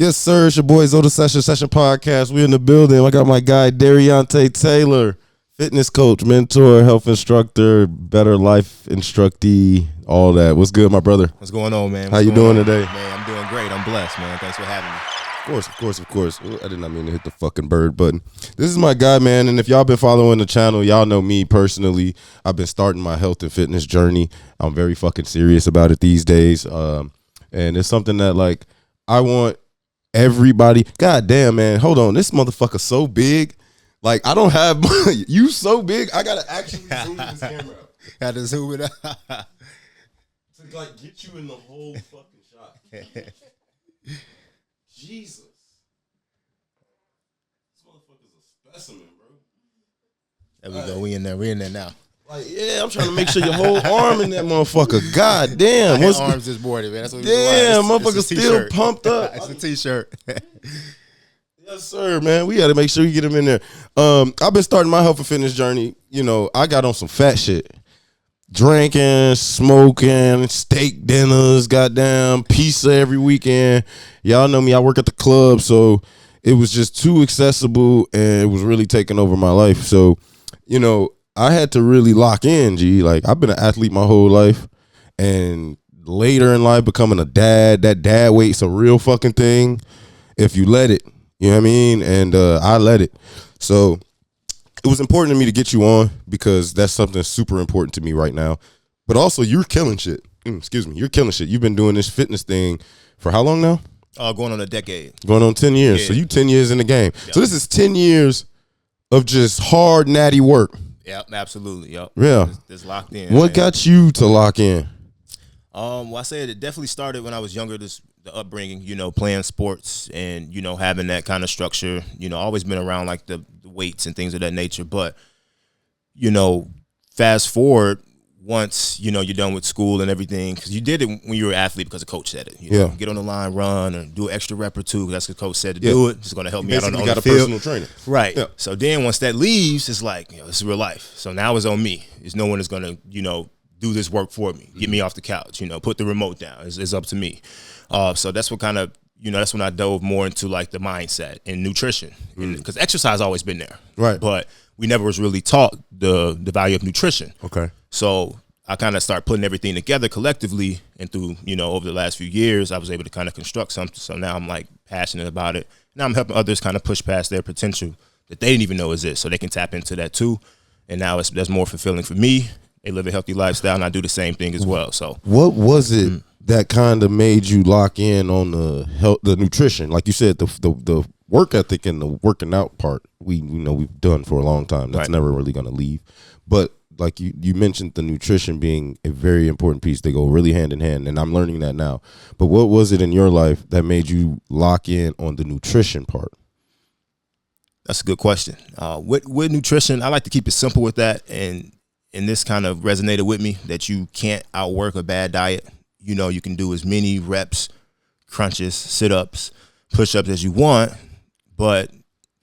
Yes, sir. It's your boy Zoda Session Podcast. We in the building. I got my guy DTAYLOR, fitness coach, mentor, health instructor, better life instructee, all that. What's good, my brother? What's going on, man? How you doing today? Man, I'm doing great. I'm blessed, man. Thanks for having me. Of course. I did not mean to hit the fucking bird button. This is my guy, man, and if y'all been following the channel, y'all know me personally. I've been starting my health and fitness journey. I'm very fucking serious about it these days, and it's something that, like, I want everybody. God damn, man. Hold on. This motherfucker's so big. Like, I don't have you so big. I gotta actually zoom this camera out. Had to zoom it out. To like get you in the whole fucking shot. Jesus. This motherfucker's a specimen, bro. There we go. We in there now. Like, yeah, I'm trying to make sure your whole arm in that motherfucker. God damn. My arms this morning, man. That's what damn, motherfucker still pumped up. It's a t-shirt. Yes, sir, man. We got to make sure you get him in there. I've been starting my health and fitness journey. You know, I got on some fat shit. Drinking, smoking, steak dinners, goddamn, pizza every weekend. Y'all know me. I work at the club, so it was just too accessible, and it was really taking over my life. So, you know, I had to really lock in, G. Like, I've been an athlete my whole life, and later in life becoming a dad, that dad weight's a real fucking thing if you let it. You know what I mean? And I let it. So it was important to me to get you on because that's something super important to me right now. But also, you're killing shit. Excuse me. You're killing shit. You've been doing this fitness thing for how long now? Going on a decade. Going on 10 years. Yeah. So you 10 years in the game. Yep. So this is 10 years of just hard, natty work. Yep, absolutely. Yep. Yeah. It's locked in. What got you to lock in? Well, I said it definitely started when I was younger, the upbringing, you know, playing sports and, you know, having that kind of structure, you know, always been around like the weights and things of that nature. But, you know, fast forward once, you know, you're done with school and everything, because you did it when you were an athlete because a coach said it. You know, get on the line, run, or do an extra rep or two. That's what the coach said to do it. It's going to help me out on the field. You got a personal trainer. Right. Yeah. So then once that leaves, it's like, you know, this is real life. So now it's on me. There's no one that's going to, you know, do this work for me, get me off the couch, you know, put the remote down. It's up to me. So that's what kind of, you know, that's when I dove more into like the mindset and nutrition, because exercise always been there, right? But we never was really taught the value of nutrition. Okay. So I kind of start putting everything together collectively, and through, you know, over the last few years, I was able to kind of construct something. So now I'm like passionate about it. Now I'm helping others kind of push past their potential that they didn't even know exists, so they can tap into that too. And now that's more fulfilling for me. They live a healthy lifestyle, and I do the same thing as well. So, what was it that kind of made you lock in on the health, the nutrition? Like you said, the work ethic and the working out part, we've done for a long time. That's never really going to leave. But like you mentioned, the nutrition being a very important piece. They go really hand in hand, and I'm learning that now. But what was it in your life that made you lock in on the nutrition part? That's a good question. With nutrition, I like to keep it simple with that, and this kind of resonated with me, that you can't outwork a bad diet. You know, you can do as many reps, crunches, sit-ups, push-ups as you want, but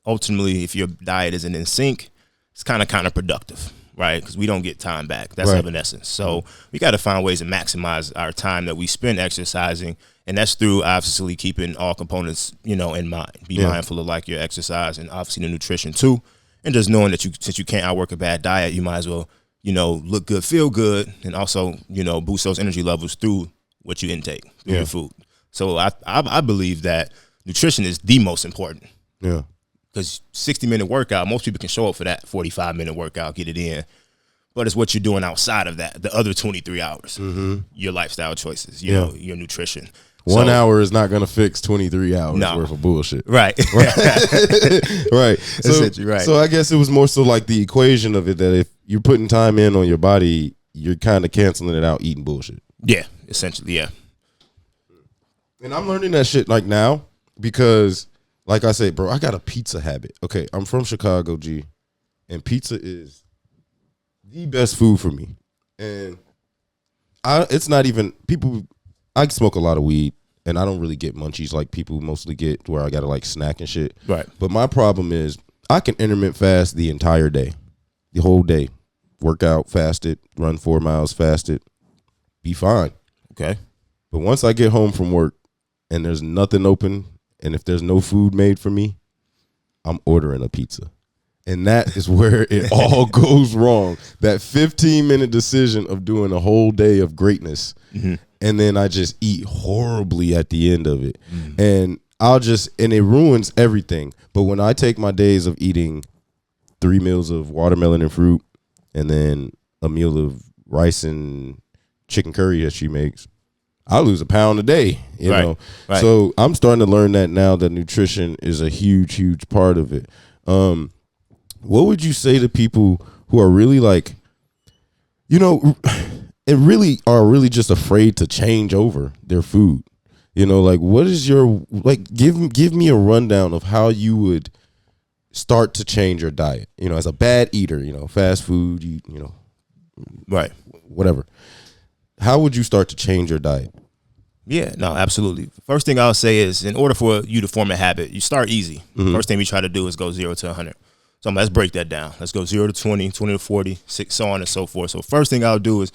ultimately, if your diet isn't in sync, it's kind of counterproductive, right? Because we don't get time back. That's evanescence. So we got to find ways to maximize our time that we spend exercising, and that's through obviously keeping all components, you know, in mind. Be mindful of like your exercise and obviously the nutrition too, and just knowing that since you can't outwork a bad diet, you might as well, you know, look good, feel good, and also, you know, boost those energy levels through what you intake, through your food. So I believe that nutrition is the most important. Yeah. Because 60-minute workout, most people can show up for that 45-minute workout, get it in. But it's what you're doing outside of that, the other 23 hours, your lifestyle choices, you know, your nutrition. 1 hour is not going to fix 23 hours worth of bullshit. Right. Right. So I guess it was more so like the equation of it, that if you're putting time in on your body, you're kind of canceling it out eating bullshit. Yeah, essentially, yeah. And I'm learning that shit like now because, like I said, bro, I got a pizza habit. Okay, I'm from Chicago, G, and pizza is the best food for me. And it's not even people. I smoke a lot of weed, and I don't really get munchies like people mostly get, where I gotta like snack and shit. Right. But my problem is I can intermittent fast the entire day, the whole day. Work out, fasted, run 4 miles, fasted, be fine. Okay. But once I get home from work and there's nothing open and if there's no food made for me, I'm ordering a pizza. And that is where it all goes wrong. That 15-minute decision of doing a whole day of greatness, and then I just eat horribly at the end of it. And it ruins everything. But when I take my days of eating 3 meals of watermelon and fruit, and then a meal of rice and chicken curry that she makes, I lose a pound a day, you know. Right. So I'm starting to learn that now, that nutrition is a huge, huge part of it. What would you say to people who are really like, you know, and really are really just afraid to change over their food? You know, like, what is your, like, give me a rundown of how you would start to change your diet, you know, as a bad eater, you know, fast food, you know, right, whatever. How would you start to change your diet? Yeah, no, absolutely. First thing I'll say is, in order for you to form a habit, you start easy. First thing we try to do is go 0 to 100. So let's break that down. Let's go 0 to 20, 20 to 40, so on and so forth. So first thing I'll do is,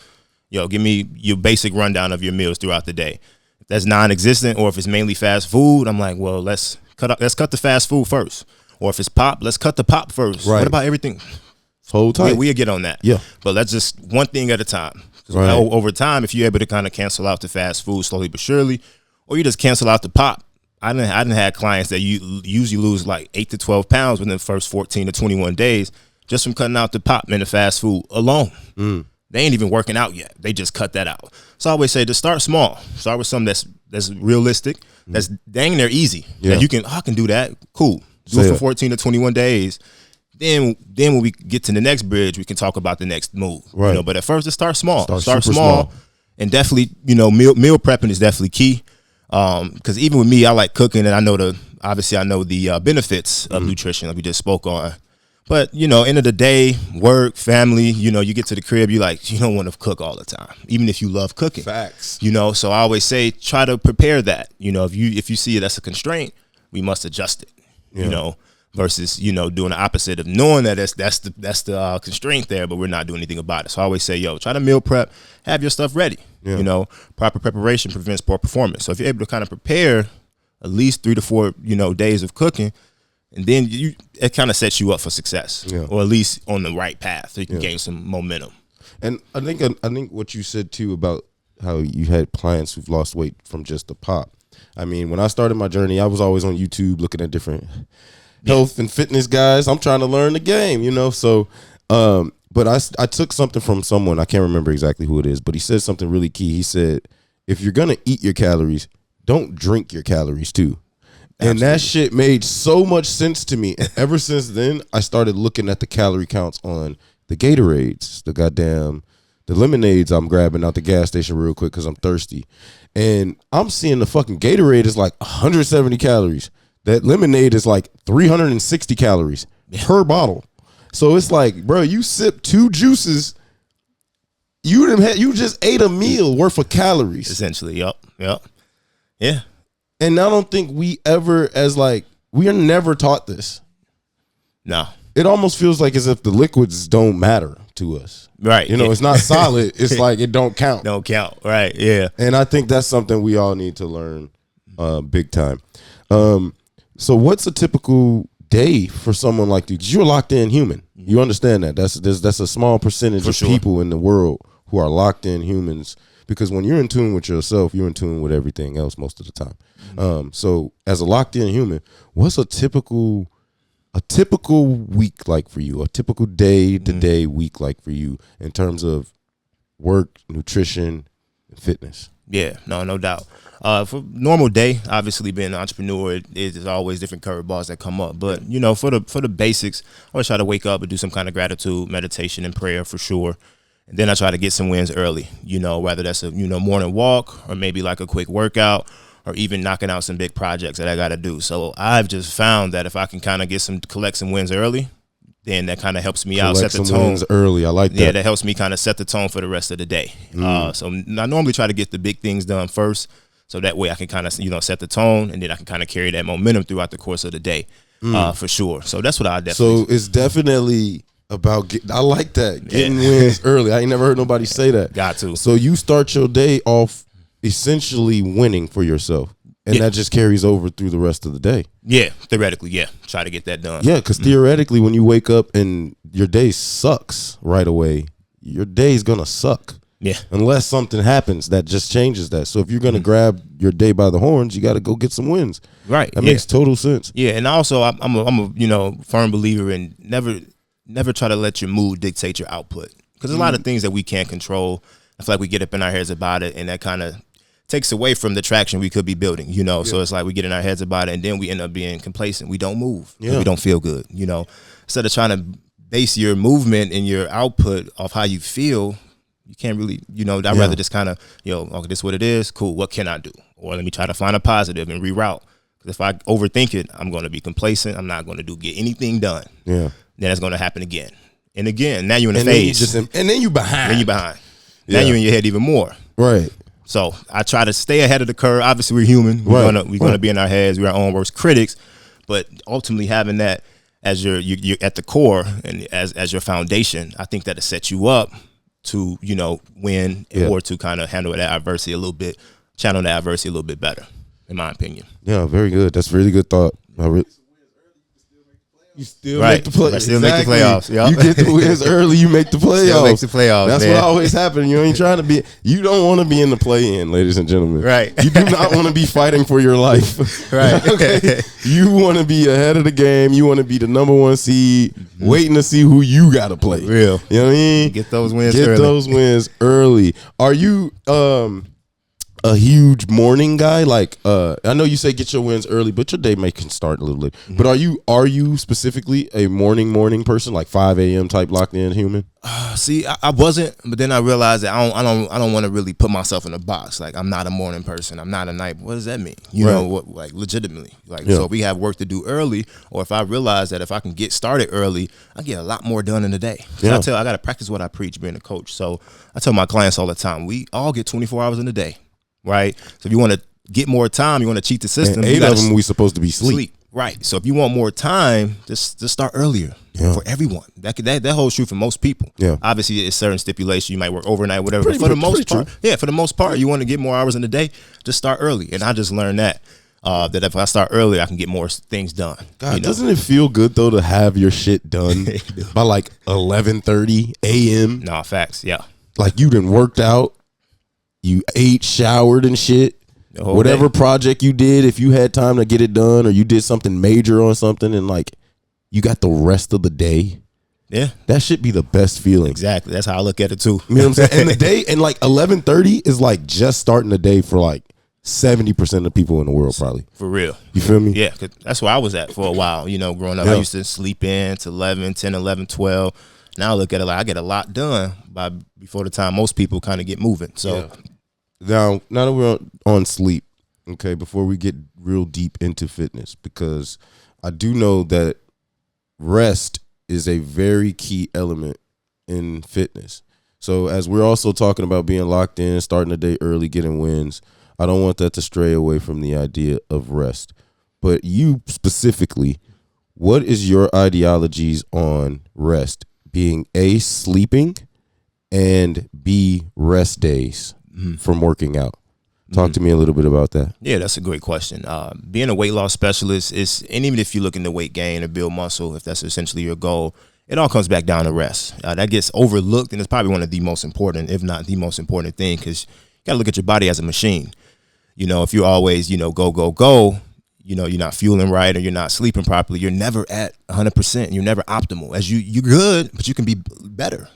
give me your basic rundown of your meals throughout the day. If that's non-existent, or if it's mainly fast food, I'm like, well, let's cut the fast food first. Or if it's pop, let's cut the pop first. Right. What about everything? Hold tight. Yeah, we'll get on that. Yeah. But let's just one thing at a time. Right. Over time, if you're able to kind of cancel out the fast food slowly but surely, or you just cancel out the pop. I didn't have clients that you usually lose like 8 to 12 pounds within the first 14 to 21 days just from cutting out the pop and the fast food alone. They ain't even working out yet. They just cut that out. So I always say to start small. Start with something that's realistic, that's dang near easy. Yeah. That I can do that. Cool. Do it for 14 to 21 days. Then when we get to the next bridge, we can talk about the next move. Right. You know, but at first, just start small. Start small. And definitely, meal prepping is definitely key. Because even with me, I like cooking, and I know the benefits of nutrition, like we just spoke on. But end of the day, work, family, you get to the crib, you don't want to cook all the time, even if you love cooking. Facts. So I always say, try to prepare that. If you see it as a constraint, we must adjust it. Versus doing the opposite of knowing that that's the constraint there, but we're not doing anything about it. So I always say, try to meal prep, have your stuff ready. Yeah. Proper preparation prevents poor performance. So if you're able to kind of prepare at least 3 to 4 days of cooking, and then it kind of sets you up for success, or at least on the right path, so you can gain some momentum. And I think what you said too about how you had clients who've lost weight from just the pop. I mean, when I started my journey, I was always on YouTube looking at different health and fitness guys. I'm trying to learn the game, So, but I took something from someone, I can't remember exactly who it is, but he said something really key. He said, if you're gonna eat your calories, don't drink your calories too. Absolutely. And that shit made so much sense to me. And ever since then, I started looking at the calorie counts on the Gatorades, the lemonades I'm grabbing out the gas station real quick because I'm thirsty. And I'm seeing the fucking Gatorade is like 170 calories. That lemonade is like 360 calories per bottle. So it's like, bro, you sip 2 juices, you just ate a meal worth of calories. Essentially, yep. Yeah. And I don't think we are never taught this. No. It almost feels like as if the liquids don't matter to us. Right. It's not solid. It's like it don't count. Don't count. Right. Yeah. And I think that's something we all need to learn big time. So what's a typical day for someone like you? Because you're a locked in human. You understand that. That's a small percentage of people in the world who are locked in humans. Because when you're in tune with yourself, you're in tune with everything else most of the time. So as a locked in human, what's a typical week like for you? A typical day-to-day week like for you in terms of work, nutrition, and fitness? Yeah, no doubt. For normal day, obviously being an entrepreneur, there's always different curveballs that come up. But for the basics, I always try to wake up and do some kind of gratitude, meditation, and prayer for sure. And then I try to get some wins early. Whether that's a morning walk or maybe like a quick workout or even knocking out some big projects that I got to do. So I've just found that if I can kind of collect some wins early, then that kind of helps me out, set the tone. Wins early, I like that. Yeah, that helps me kind of set the tone for the rest of the day. So I normally try to get the big things done first, so that way I can kind of set the tone, and then I can kind of carry that momentum throughout the course of the day, for sure. So that's what I definitely. So it's definitely about I like that, getting wins early. I ain't never heard nobody say that. Got to. So you start your day off essentially winning for yourself. And that just carries over through the rest of the day. Yeah, theoretically, yeah. Try to get that done. Yeah, because theoretically, when you wake up and your day sucks right away, your day's going to suck. Yeah. Unless something happens that just changes that. So if you're going to grab your day by the horns, you got to go get some wins. Right. That makes total sense. Yeah, and also I'm a firm believer in never try to let your mood dictate your output. Because there's a lot of things that we can't control. I feel like we get up in our heads about it, and that kind of takes away from the traction we could be building, So it's like we get in our heads about it, and then we end up being complacent. We don't move. We don't feel good, Instead of trying to base your movement and your output off how you feel, you can't really, I'd rather just kind of, okay, this is what it is. Cool. What can I do? Or let me try to find a positive and reroute. Because if I overthink it, I'm going to be complacent. I'm not going to get anything done. Yeah. Then it's going to happen again and again. Now you're in the phase. And then you behind. Now you're in your head even more. Right. So I try to stay ahead of the curve. Obviously, we're human. We're gonna be in our heads. We're our own worst critics. But ultimately, having that as you're at the core and as your foundation, I think that it sets you up to win or to kind of handle that adversity a little bit, channel that adversity a little bit better, in my opinion. Yeah, very good. That's a really good thought. You still make the playoffs. Still make the playoffs. Yep. You get the wins early, you make the playoffs. Still make the playoffs. That's what always happens. You ain't trying to be. You don't want to be in the play-in, ladies and gentlemen. Right. You do not want to be fighting for your life. Right. Okay. You want to be ahead of the game. You want to be the number one seed, waiting to see who you got to play. Real. You know what I mean? Get those wins. early. Are you a huge morning guy? Like, I know you say get your wins early, but your day can start a little late. But are you specifically a morning person, like 5 a.m. type locked in human? See, I wasn't, but then I realized that I don't want to really put myself in a box. Like, I'm not a morning person. I'm not a night. What does that mean? Like legitimately. So if we have work to do early, or if I realize that if I can get started early, I get a lot more done in the day. I got to practice what I preach being a coach. So I tell my clients all the time, we all get 24 hours in a day. Right. So if you want to get more time, you want to cheat the system. And 8 of them we supposed to be sleep. Right. So if you want more time, just start earlier for everyone. That holds true for most people. Yeah. Obviously, it's certain stipulation. You might work overnight, whatever. But for the most part, for the most part, you want to get more hours in the day. Just start early. And I just learned that if I start early, I can get more things done. God, doesn't it feel good though to have your shit done by like 11:30 a.m.? Nah, facts. Yeah. Like you done worked out. You ate, showered, and shit. Whatever project you did, if you had time to get it done, or you did something major on something, and like you got the rest of the day. Yeah, that should be the best feeling. Exactly. That's how I look at it too. You know what I'm saying? And the day, and like 11:30 is like just starting the day for like 70% of people in the world, probably. For real. You feel me? Yeah, 'cause that's where I was at for a while. Growing up, I used to sleep in to 11, 10, 11, 12. Now I look at it like I get a lot done before the time most people kind of get moving. So. Now that we're on sleep, okay, before we get real deep into fitness, because I do know that rest is a very key element in fitness. So as we're also talking about being locked in, starting the day early, getting wins, I don't want that to stray away from the idea of rest. But you specifically, what is your ideologies on rest? Being A, sleeping, and B, rest days from working out. Talk to me a little bit about that. Yeah, that's a great question. Being a weight loss specialist and even if you're looking to weight gain or build muscle, if that's essentially your goal, it all comes back down to rest. That gets overlooked, and it's probably one of the most important, if not the most important thing, because you got to look at your body as a machine. If you're always, go, you're not fueling right or you're not sleeping properly, you're never at 100%. You're never optimal. As you're good, but you can be better,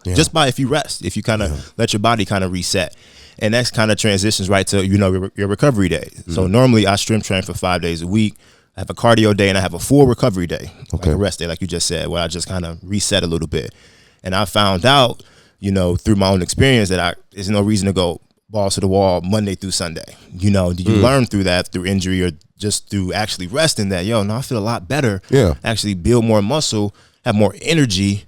just by if you rest, if you kind of let your body kind of reset. And that kind of transitions right to, your recovery day. So normally I strength train for 5 days a week. I have a cardio day and I have a full recovery day, like a rest day, like you just said, where I just kind of reset a little bit. And I found out, through my own experience that there's no reason to go balls to the wall Monday through Sunday. Did you learn through that, through injury or just through actually resting that, I feel a lot better. Yeah. Actually build more muscle, have more energy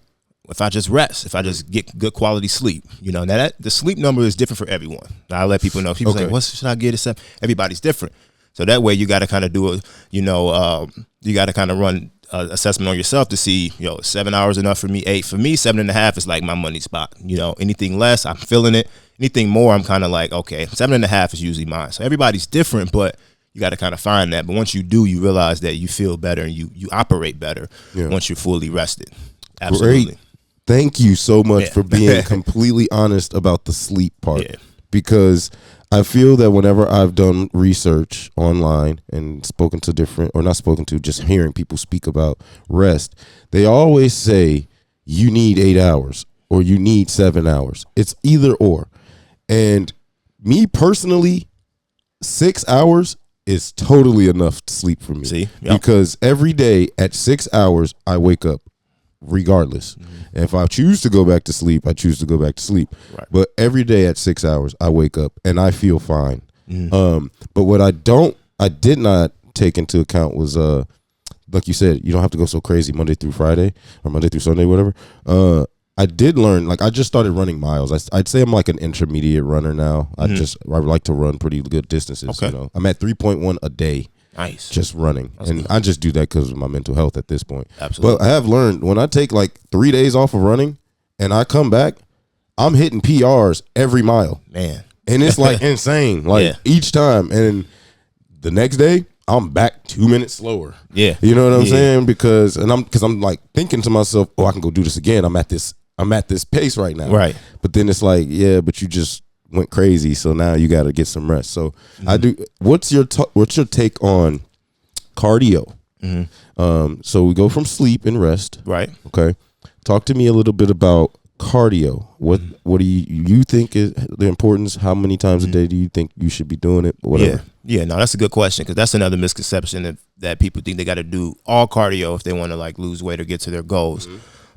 if I just rest, if I just get good quality sleep. Now that the sleep number is different for everyone. I let people know. People say, what should I get? Everybody's different. So that way you got to kind of do you got to kind of run assessment on yourself to see, 7 hours enough for me, 8 for me, 7.5 is like my money spot. Anything less, I'm feeling it. Anything more, I'm kind of like, okay, 7.5 is usually mine. So everybody's different, but you got to kind of find that. But once you do, you realize that you feel better and you operate better once you're fully rested. Absolutely. Great. Thank you so much for being Yeah. completely honest about the sleep part. Yeah. Because I feel that whenever I've done research online and spoken to different, or not spoken to, just hearing people speak about rest, they always say you need 8 hours or you need 7 hours. It's either or. And me personally, 6 hours is totally enough to sleep for me. See? Yep. Because every day at 6 hours, I wake up regardless. And if I choose to go back to sleep, I choose to go back to sleep. Right. But every day at 6 hours, I wake up and I feel fine. But what I did not take into account was, like you said, you don't have to go so crazy Monday through Friday or Monday through Sunday, whatever. I did learn, like I just started running miles. I'd say I'm like an intermediate runner now. I like to run pretty good distances. Okay. You know, I'm at 3.1 a day. Nice. Just running. That's and good. I just do that because of my mental health at this point. Absolutely. But I have learned when I take like 3 days off of running and I come back, I'm hitting PRs every mile. Man. And it's like insane. Like each time. And the next day, I'm back 2 minutes slower. Yeah. You know what I'm saying? Because I'm like thinking to myself, oh, I can go do this again. I'm at this pace right now. Right. But then it's like, yeah, but you just went crazy, so now you got to get some rest. So I do. What's your take on cardio? So we go from sleep and rest. Right. Okay. Talk to me a little bit about cardio. What do you think is the importance? How many times a day do you think you should be doing it? Whatever. Yeah. No, that's a good question because that's another misconception that people think they got to do all cardio if they want to like lose weight or get to their goals.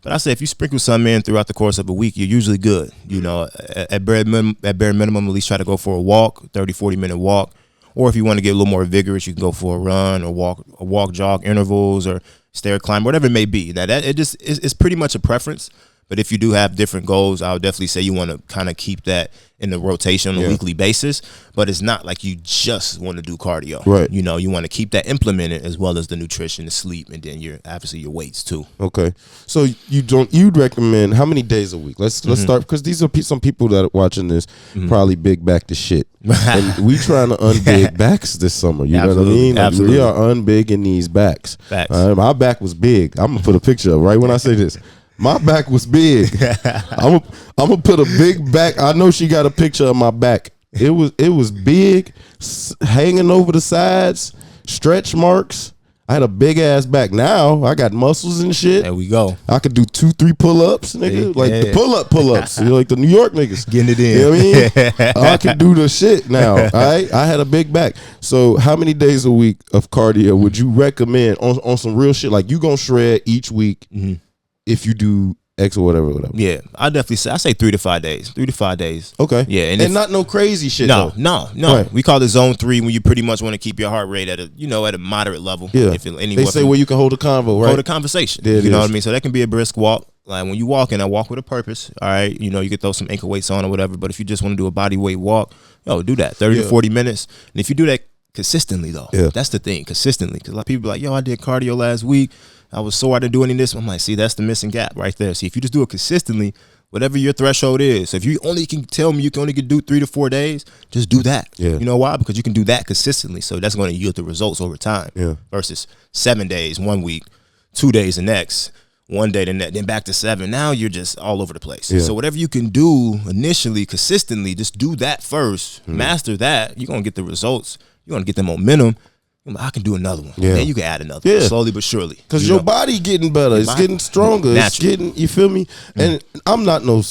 But I say if you sprinkle some in throughout the course of a week, you're usually good. You know, at bare minimum, at least try to go for a walk, 30, 40-minute walk. Or if you want to get a little more vigorous, you can go for a run or walk, jog intervals or stair climb, whatever it may be. Now that it's pretty much a preference. But if you do have different goals, I would definitely say you want to kind of keep that in the rotation on a weekly basis. But it's not like you just want to do cardio. Right. You know, you want to keep that implemented as well as the nutrition, the sleep, and then obviously your weights too. Okay. So you'd recommend how many days a week? Let's start, because these are some people that are watching this probably big back to shit. And we trying to unbig backs this summer. You know what I mean? Like, Absolutely. we are unbigging these backs. Facts. My back was big. I'm gonna put a picture up right when I say this. My back was big. I'm gonna put a big back. I know she got a picture of my back. It was big, hanging over the sides, stretch marks. I had a big ass back. Now I got muscles and shit. There we go. I could do 2-3 pull-ups, nigga. Like the pull-ups. You know, like the New York niggas. Getting it in. You know what I mean? I can do the shit now. All right. I had a big back. So how many days a week of cardio would you recommend on some real shit? Like you gonna shred each week if you do X or whatever. Yeah, I definitely say 3 to 5 days. 3 to 5 days. Okay. Yeah, and not no crazy shit. No. Right. We call it zone 3 when you pretty much want to keep your heart rate at a moderate level. Yeah. If They say where you can hold a convo, right? hold a conversation. There it you know is. what I mean? So that can be a brisk walk. Like when you walk in, I walk with a purpose. All right. You know, you can throw some ankle weights on or whatever. But if you just want to do a body weight walk, do that 30 to 40 minutes. And if you do that consistently, though, that's the thing. Consistently, because a lot of people be like, I did cardio last week. I was sore. I didn't do any of this. I'm like, see, that's the missing gap right there. See, if you just do it consistently, whatever your threshold is. So if you only can tell me you can only do 3 to 4 days, just do that. Yeah. You know why? Because you can do that consistently. So that's going to yield the results over time. Yeah. Versus 7 days 1 week, 2 days the next, 1 day the next, then back to 7. Now you're just all over the place. Yeah. So whatever you can do initially, consistently, just do that first. Master that. You're going to get the results. You're going to get the momentum. I can do another one. Yeah. Then you can add another one, slowly but surely. Because your body getting better. It's getting stronger. It's getting, you feel me? And I'm not no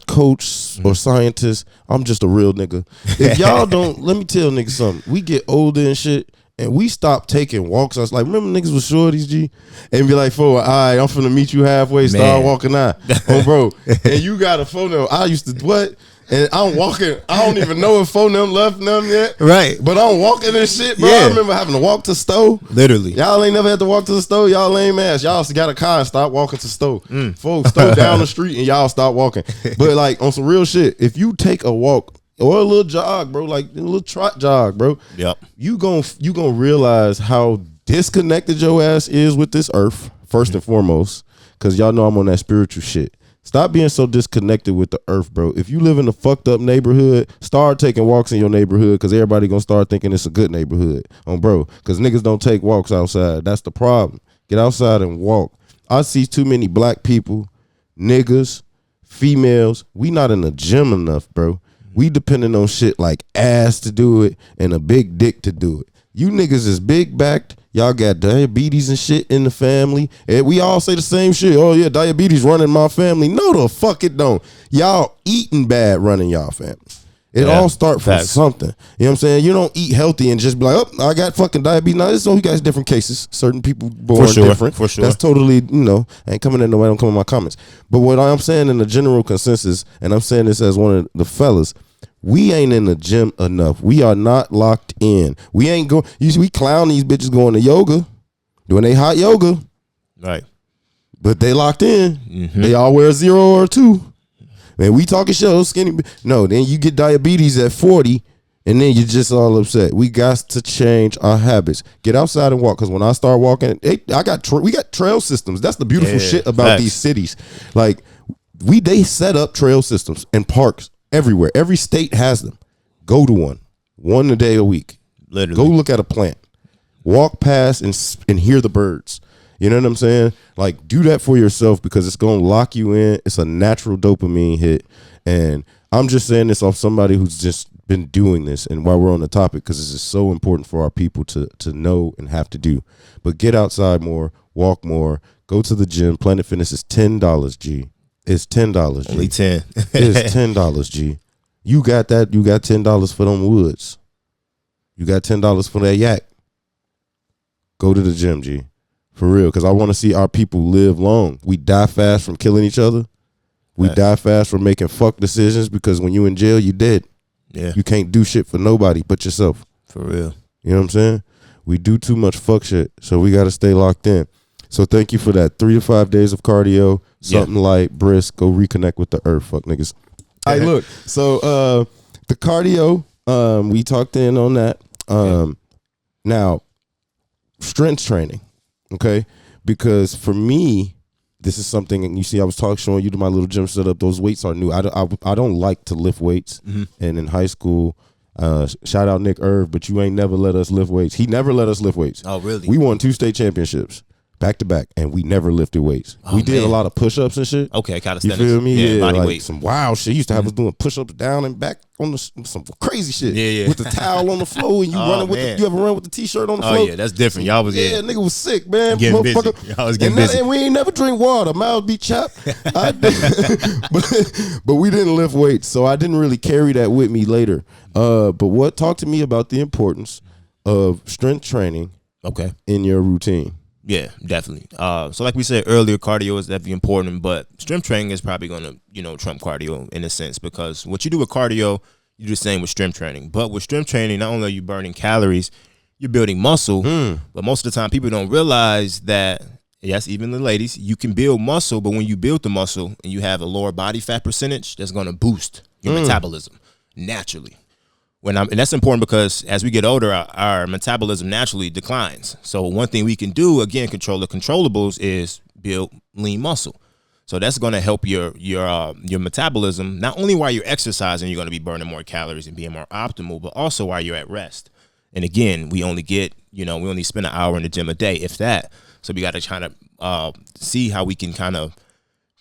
coach or scientist. I'm just a real nigga. If y'all don't, let me tell niggas something. We get older and shit, and we stop taking walks. I was like, remember niggas was shorties, G? And be like, all right, I'm finna meet you halfway, start walking out. Oh, bro. And you got a phone. I used to, what? And I'm walking. I don't even know if phone them left them yet. Right. But I'm walking and shit, bro. I remember having to walk to store. Literally. Y'all ain't never had to walk to the store. Y'all lame ass. Y'all got a car and stop walking to store. Folks, store down the street and y'all stop walking. But like on some real shit, if you take a walk or a little jog, bro, like a little trot jog, bro. Yep. You gonna realize how disconnected your ass is with this earth, first and foremost. Cause y'all know I'm on that spiritual shit. Stop being so disconnected with the earth, bro. If you live in a fucked up neighborhood, start taking walks in your neighborhood because everybody gonna start thinking it's a good neighborhood. Bro, because niggas don't take walks outside. That's the problem. Get outside and walk. I see too many black people, niggas, females. We not in the gym enough, bro. We depending on shit like ass to do it and a big dick to do it. You niggas is big backed. Y'all got diabetes and shit in the family. And we all say the same shit. Oh, yeah, diabetes running my family. No, the fuck it don't. Y'all eating bad running y'all family. It all start from something. You know what I'm saying? You don't eat healthy and just be like, oh, I got fucking diabetes. Now, this is you guys different cases. Certain people born different. For sure. That's totally, I ain't coming in the way. Don't come in my comments. But what I'm saying in the general consensus, and I'm saying this as one of the fellas, we ain't in the gym enough. We are not locked in. We ain't going. We clown these bitches going to yoga, doing they hot yoga, right? But they locked in. Mm-hmm. They all wear a 0 or a 2. Man, we talking shows skinny. No, then you get diabetes at 40, and then you're just all upset. We got to change our habits. Get outside and walk. Because when I start walking, we got trail systems. That's the beautiful shit about these cities. Like they set up trail systems and parks. Everywhere. Every state has them. Go to one a day a week. Literally. Go look at a plant. Walk past and hear the birds. You know what I'm saying? Like, do that for yourself because it's going to lock you in. It's a natural dopamine hit. And I'm just saying this off somebody who's just been doing this and while we're on the topic because this is so important for our people to know and have to do. But get outside more, walk more, go to the gym. Planet Fitness is $10, G. It's $10, G. Only 10. It's $10, G. You got that. You got $10 for them woods. You got $10 for that yak. Go to the gym, G. For real, because I want to see our people live long. We die fast from killing each other. We die fast from making fuck decisions because when you in jail, you dead. Yeah. You can't do shit for nobody but yourself. For real. You know what I'm saying? We do too much fuck shit, so we got to stay locked in. So thank you for that. 3 to 5 days of cardio, something light, brisk, go reconnect with the earth, fuck niggas. All right, look. So the cardio, we talked in on that. Now, strength training, okay? Because for me, this is something, and you see, I was showing you to my little gym setup. Those weights are new. I don't like to lift weights. Mm-hmm. And in high school, shout out Nick Irv, but you ain't never let us lift weights. He never let us lift weights. Oh, really? We won 2 state championships. Back to back, and we never lifted weights. We did a lot of push-ups and shit. Okay, calisthenics. You feel me? Yeah, body like weight. some wild shit. He used to have us doing push-ups down and back on some crazy shit. Yeah. With the towel on the floor, and you running with you ever run with the t-shirt on the floor? Oh yeah, that's different. Y'all was nigga was sick, man. Getting busy. Y'all was getting busy. And we ain't never drink water. Mouths be chapped. but we didn't lift weights, so I didn't really carry that with me later. But talk to me about the importance of strength training. Okay. In your routine. Yeah, definitely. So like we said earlier, cardio is definitely important, but strength training is probably going to, trump cardio in a sense because what you do with cardio, you do the same with strength training. But with strength training, not only are you burning calories, you're building muscle. But most of the time, people don't realize that, yes, even the ladies, you can build muscle, but when you build the muscle and you have a lower body fat percentage, that's going to boost your metabolism naturally. And that's important because as we get older, our metabolism naturally declines. So one thing we can do, again, control the controllables, is build lean muscle. So that's going to help your metabolism. Not only while you're exercising, you're going to be burning more calories and being more optimal, but also while you're at rest. And again, we only spend an hour in the gym a day, if that. So we got to kind of see how we can kind of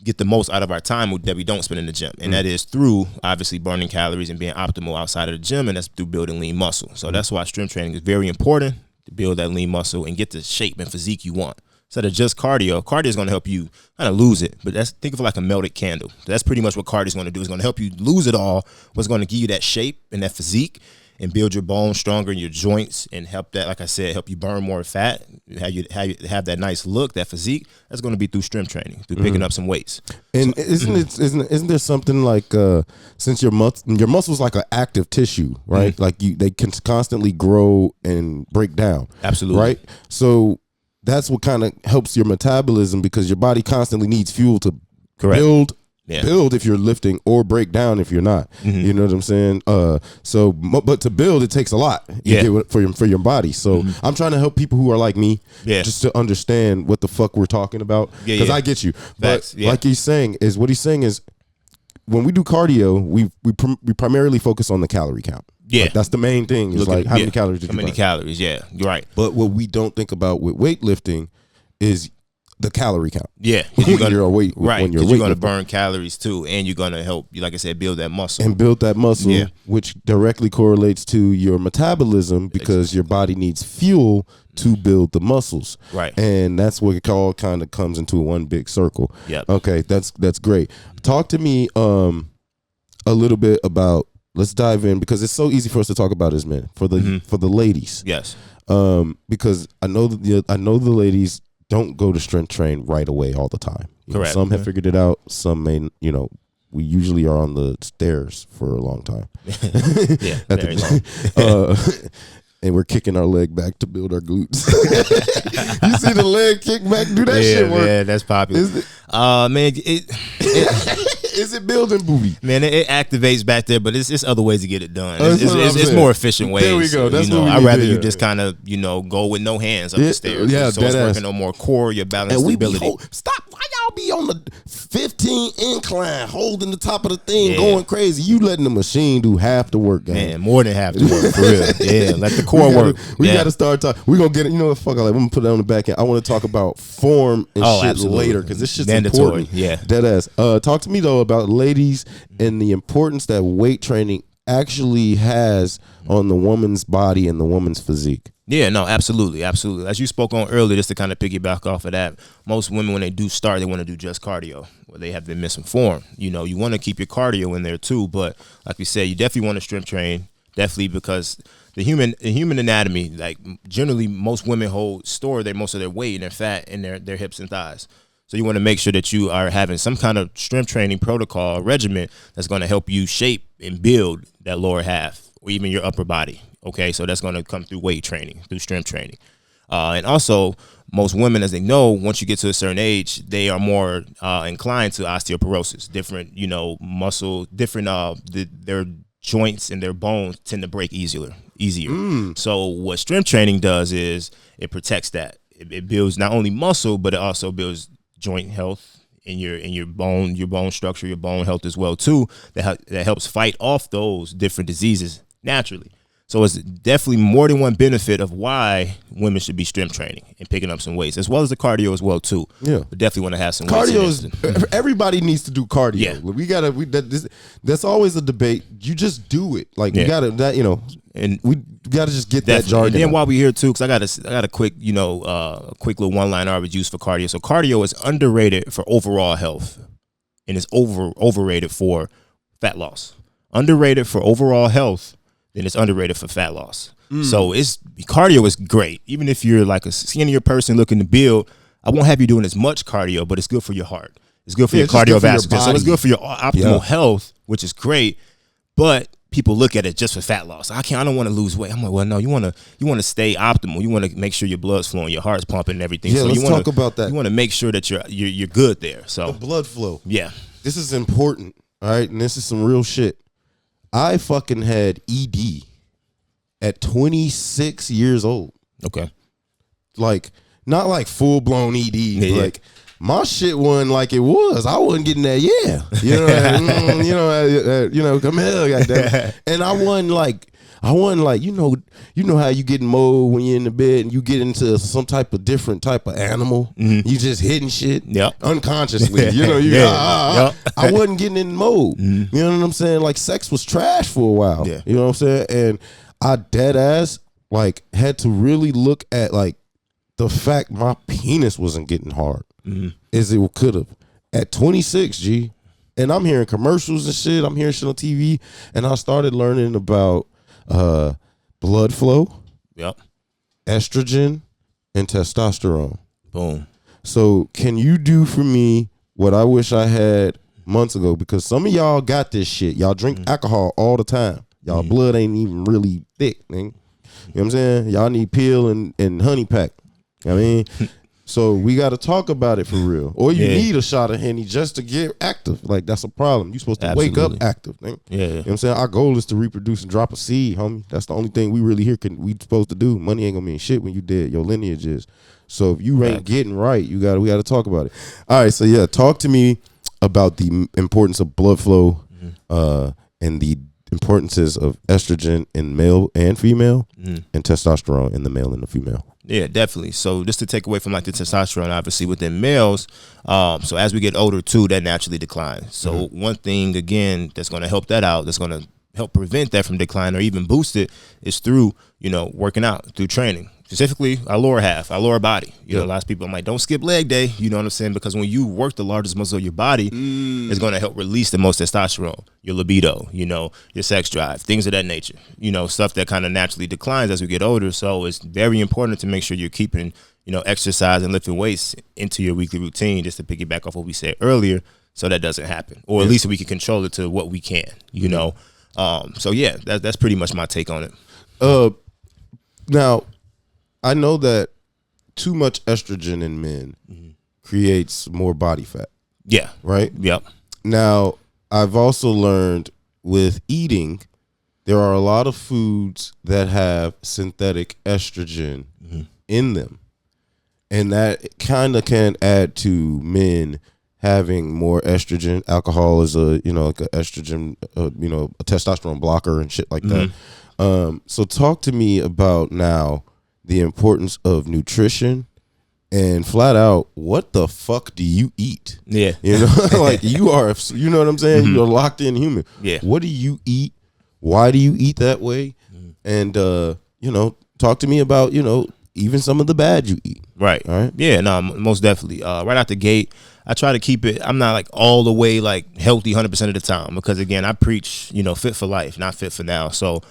get the most out of our time that we don't spend in the gym. And that is through obviously burning calories and being optimal outside of the gym. And that's through building lean muscle. So that's why strength training is very important, to build that lean muscle and get the shape and physique you want. Instead of just cardio, cardio is going to help you kind of lose it. But think of it like a melted candle. That's pretty much what cardio is going to do. It's going to help you lose it all. What's going to give you that shape and that physique and build your bones stronger in your joints and help that, like I said, help you burn more fat, have that nice look, that physique. That's going to be through strength training, through picking up some weights. And isn't there something like since your muscles like an active tissue, right? Like they can constantly grow and break down. Absolutely. Right? So that's what kind of helps your metabolism because your body constantly needs fuel to build Build if you're lifting, or break down if you're not. You know what I'm saying? But to build, it takes a lot. For your body. So I'm trying to help people who are like me, just to understand what the fuck we're talking about. Because I get you. But like he's saying is, when we do cardio, we primarily focus on the calorie count. Like, that's the main thing. Is like how many calories did you burn? How many calories? Yeah, you're right. But what we don't think about with weightlifting is the calorie count. Yeah, when you're going to burn calories too, and you're going to help you, like I said, build that muscle which directly correlates to your metabolism, because your body needs fuel to build the muscles. Right, and that's what it all kind of comes into one big circle. Yeah. Okay, that's great. Talk to me a little bit about. Let's dive in, because it's so easy for us to talk about as men. For the ladies, yes, because I know the ladies don't go to strength train right away all the time. Correct. Some have figured it out. Some may, we usually are on the stairs for a long time. Yeah, very long. And we're kicking our leg back to build our glutes. You see the leg kick back? Do that shit work? Yeah, that's popular. Man, is it building booby? Man, it activates back there, but it's other ways to get it done. It's more efficient ways. There we go. That's what I'd rather you just kind of go with no hands up the stairs. Yeah, so it's working on more core, your balance, stability. Stop! Why y'all be on the 15 incline, holding the top of the thing, going crazy? You letting the machine do half the work, gang. Man, more than half the work, for real. Yeah, let the core work. We got to start talking. We're going to get it. You know what? Fuck all that. I'm going to put it on the back end. I want to talk about form and shit later, because this shit's mandatory. Important. Yeah. Dead ass. Talk to me, though, about ladies and the importance that weight training actually has on the woman's body and the woman's physique. Yeah, no, absolutely. As you spoke on earlier, just to kind of piggyback off of that, most women, when they do start, they want to do just cardio, or they have been misinformed. You want to keep your cardio in there too, but like we said, you definitely want to strength train, definitely, because the human anatomy, like generally most women store most of their weight and their fat in their hips and thighs. So you want to make sure that you are having some kind of strength training protocol, regimen that's going to help you shape and build that lower half, or even your upper body. Okay, so that's going to come through weight training, through strength training. And also, most women, as they know, once you get to a certain age, they are more inclined to osteoporosis. Different, muscle, their joints and their bones tend to break easier. So what strength training does is it protects that. It builds not only muscle, but it also builds joint health in your bone structure, your bone health as well too. That helps fight off those different diseases naturally. So it's definitely more than one benefit of why women should be strength training and picking up some weights, as well as the cardio as well too. Yeah, but definitely want to have some cardio. Everybody needs to do cardio. Yeah. That's always a debate. You just do it. Like you gotta and we gotta just get that jargon. And then while we're here too, because I got a quick quick little one liner I would use for cardio. So cardio is underrated for overall health, and it's overrated for fat loss. Underrated for overall health, then it's underrated for fat loss. So cardio is great. Even if you're like a skinnier person looking to build, I won't have you doing as much cardio, but it's good for your heart. It's good for your cardiovascular. So it's good for your optimal health, which is great. But people look at it just for fat loss. I don't want to lose weight. I'm like, well, no, you want to stay optimal. You want to make sure your blood's flowing, your heart's pumping and everything. Yeah, so let's talk about that. You want to make sure that you're good there. So the blood flow. Yeah. This is important. All right. And this is some real shit. I fucking had ED at 26 years old. Okay. Like, not like full blown ED. Like, my shit wasn't like it was. I wasn't getting that. Come here, goddamn. And I wasn't like, you know how you get mode when you're in the bed and you get into some type of different type of animal. You just hitting shit unconsciously. I wasn't getting in mode. You know what I'm saying? Like, sex was trash for a while. Yeah. You know what I'm saying? And I dead ass like had to really look at like the fact my penis wasn't getting hard as it could have at 26, G. And I'm hearing commercials and shit. I'm hearing shit on TV, and I started learning about blood flow, estrogen, and testosterone. Boom. So can you do for me what I wish I had months ago? Because some of y'all got this shit. Y'all drink alcohol all the time. Y'all blood ain't even really thick, man. You know what I'm saying? Y'all need pill and honey pack. I mean, So we got to talk about it for real. Or you need a shot of Henny just to get active. Like, that's a problem. You're supposed to wake up active. Man. Yeah. You know what I'm saying? Our goal is to reproduce and drop a seed, homie. That's the only thing we really here we supposed to do. Money ain't gonna mean shit when you dead. Your lineage is. So if you ain't getting right, we got to talk about it. All right. So yeah, talk to me about the importance of blood flow, and the importances of estrogen in male and female, and testosterone in the male and the female. Yeah, definitely. So just to take away from like the testosterone, obviously within males, so as we get older too, that naturally declines. So one thing, again, that's going to help that out, that's going to help prevent that from decline or even boost it, is through, working out, through training. Specifically, our lower body. You know, a lot of people are like, don't skip leg day. You know what I'm saying? Because when you work the largest muscle of your body, it's going to help release the most testosterone, your libido, your sex drive, things of that nature. Stuff that kind of naturally declines as we get older. So it's very important to make sure you're keeping, exercise and lifting weights into your weekly routine, just to piggyback off what we said earlier, so that doesn't happen. Or at least we can control it to what we can, So yeah, that's pretty much my take on it. Now, I know that too much estrogen in men creates more body fat. Yeah. Right? Yep. Now, I've also learned with eating, there are a lot of foods that have synthetic estrogen in them. And that kind of can add to men having more estrogen. Alcohol is like a estrogen, a testosterone blocker and shit like that. So talk to me about now the importance of nutrition, and flat out, what the fuck do you eat? Yeah. Like you are, you know what I'm saying? You're a locked in human. Yeah. What do you eat? Why do you eat that way? And, talk to me about, even some of the bad you eat. Right. All right. Yeah, no, most definitely. Right out the gate, I try to keep it, I'm not like all the way like healthy 100% of the time, because again, I preach, fit for life, not fit for now. So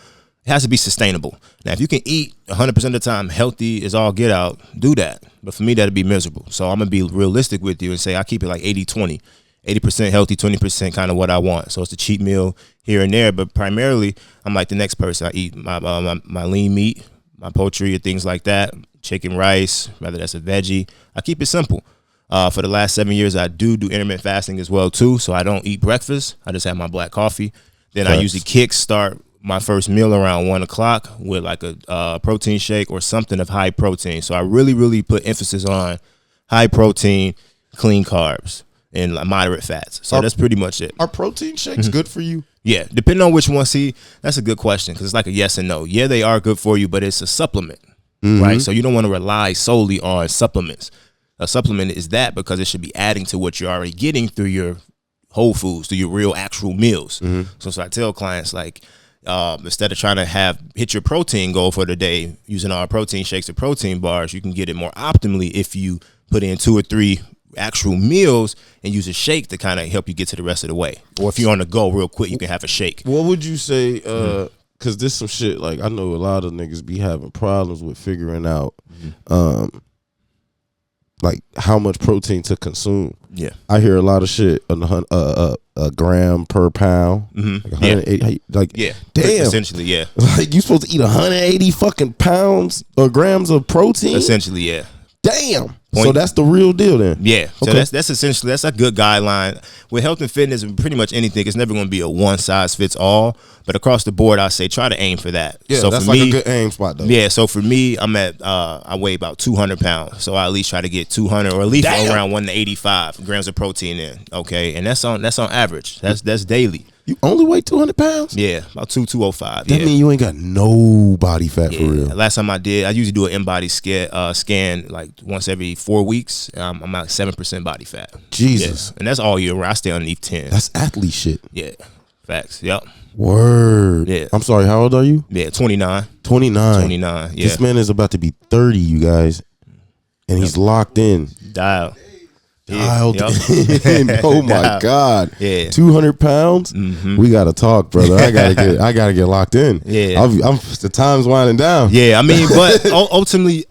it has to be sustainable. Now, if you can eat 100% of the time healthy is all get out, do that. But for me, that'd be miserable. So I'm going to be realistic with you and say I keep it like 80-20. 80% healthy, 20% kind of what I want. So it's a cheat meal here and there. But primarily, I'm like the next person. I eat my lean meat, my poultry, and things like that. Chicken, rice, whether that's a veggie. I keep it simple. For the last 7 years, I do intermittent fasting as well, too. So I don't eat breakfast. I just have my black coffee. Then I usually kickstart my first meal around 1 o'clock with like a protein shake or something of high protein. So I really, really put emphasis on high protein, clean carbs, and like moderate fats. So that's pretty much it. Are protein shakes good for you? Yeah, depending on which one. See, that's a good question, because it's like a yes and no. Yeah, they are good for you, but it's a supplement, right? So you don't want to rely solely on supplements. A supplement is that because it should be adding to what you're already getting through your whole foods, through your real actual meals. So I tell clients, like, instead of trying to hit your protein goal for the day using our protein shakes or protein bars, you can get it more optimally if you put in 2 or 3 actual meals and use a shake to kind of help you get to the rest of the way. Or if you're on the go real quick, you can have a shake. What would you say, because this some shit, like I know a lot of niggas be having problems with figuring out like how much protein to consume. Yeah. I hear a lot of shit on a gram per pound. Like 180, like damn. Essentially, yeah. Like you supposed to eat 180 fucking pounds or grams of protein? Essentially, yeah. Damn. So that's the real deal then. Yeah. So that's essentially, that's a good guideline. With health and fitness and pretty much anything, it's never going to be a one size fits all. But across the board, I say try to aim for that. Yeah, so that's for like me, a good aim spot though. Yeah. So for me, I'm at I weigh about 200 pounds. So I at least try to get 200 or at least around 185 grams of protein in. Okay, and that's on average. That's daily. You only weigh 200 pounds? Yeah, about 205. That mean you ain't got no body fat for real. Last time I usually do an in-body scan like once every 4 weeks. I'm at 7% body fat. Jesus. And that's all year round. I stay underneath 10. That's athlete shit. Yeah. Facts. Yep. Word. Yeah. I'm sorry, how old are you? Yeah, 29. 29. Yeah. This man is about to be 30, you guys. And he's locked in. Dialed. Oh my God. Yeah. 200 pounds. We gotta talk, brother. I gotta get locked in. Yeah. The time's winding down. Yeah. I mean, but ultimately,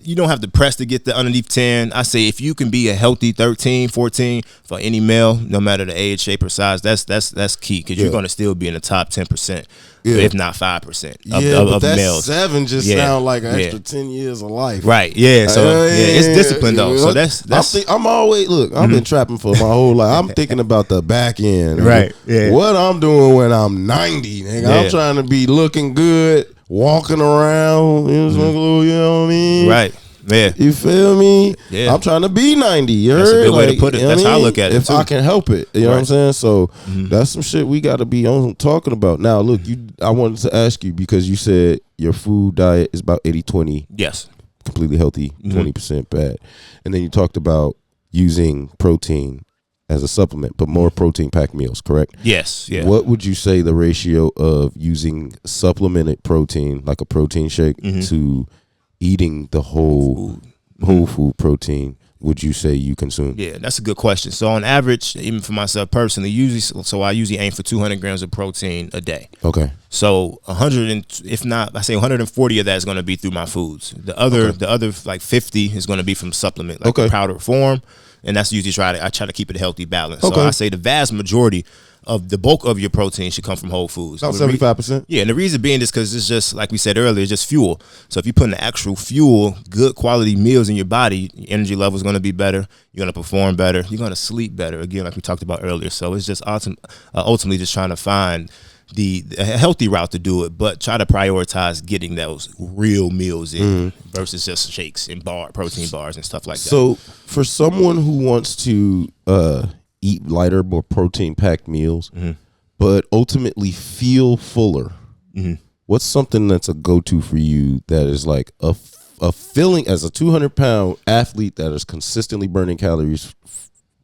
you don't have to press to get the underneath 10. I say if you can be a healthy 13, 14 for any male, no matter the age, shape, or size, that's key, because you're gonna still be in the top 10%. if not 5% but of that males. 7 just sound like an extra 10 years of life. Right. Yeah. So it's discipline though. So that's I'm always I've been trapping for my whole life. I'm thinking about the back end. Nigga. Right. Yeah. What I'm doing when I'm 90, nigga. I'm trying to be looking good, walking around. You know what I mean? Right. Yeah. You feel me? Yeah. I'm trying to be 90. That's a good way to put it. That's how I look at it. If I can help it. You know what I'm saying? So that's some shit we got to be on talking about. Now, look, I wanted to ask you because you said your food diet is about 80-20. Yes. Completely healthy, 20% bad. And then you talked about using protein as a supplement, but more protein-packed meals, correct? Yes. Yeah. What would you say the ratio of using supplemented protein, like a protein shake, to eating the whole food protein would you say you consume? Yeah, that's a good question. So on average, even for myself personally, I usually aim for 200 grams of protein a day. Okay. So 140 of that is going to be through my foods. The other like 50 is going to be from supplement, like the powdered form, and that's usually I try to keep it a healthy balance. So I say the vast majority of the bulk of your protein should come from whole foods. About 75%. Yeah, and the reason being is because it's just like we said earlier, it's just fuel. So if you put in the actual fuel, good quality meals in your body, your energy level is going to be better. You're going to perform better. You're going to sleep better. Again, like we talked about earlier. So it's just ultimately just trying to find the healthy route to do it, but try to prioritize getting those real meals in versus just shakes and protein bars and stuff like that. So for someone who wants to eat lighter, more protein-packed meals, but ultimately feel fuller, what's something that's a go-to for you that is like a feeling as a 200-pound athlete that is consistently burning calories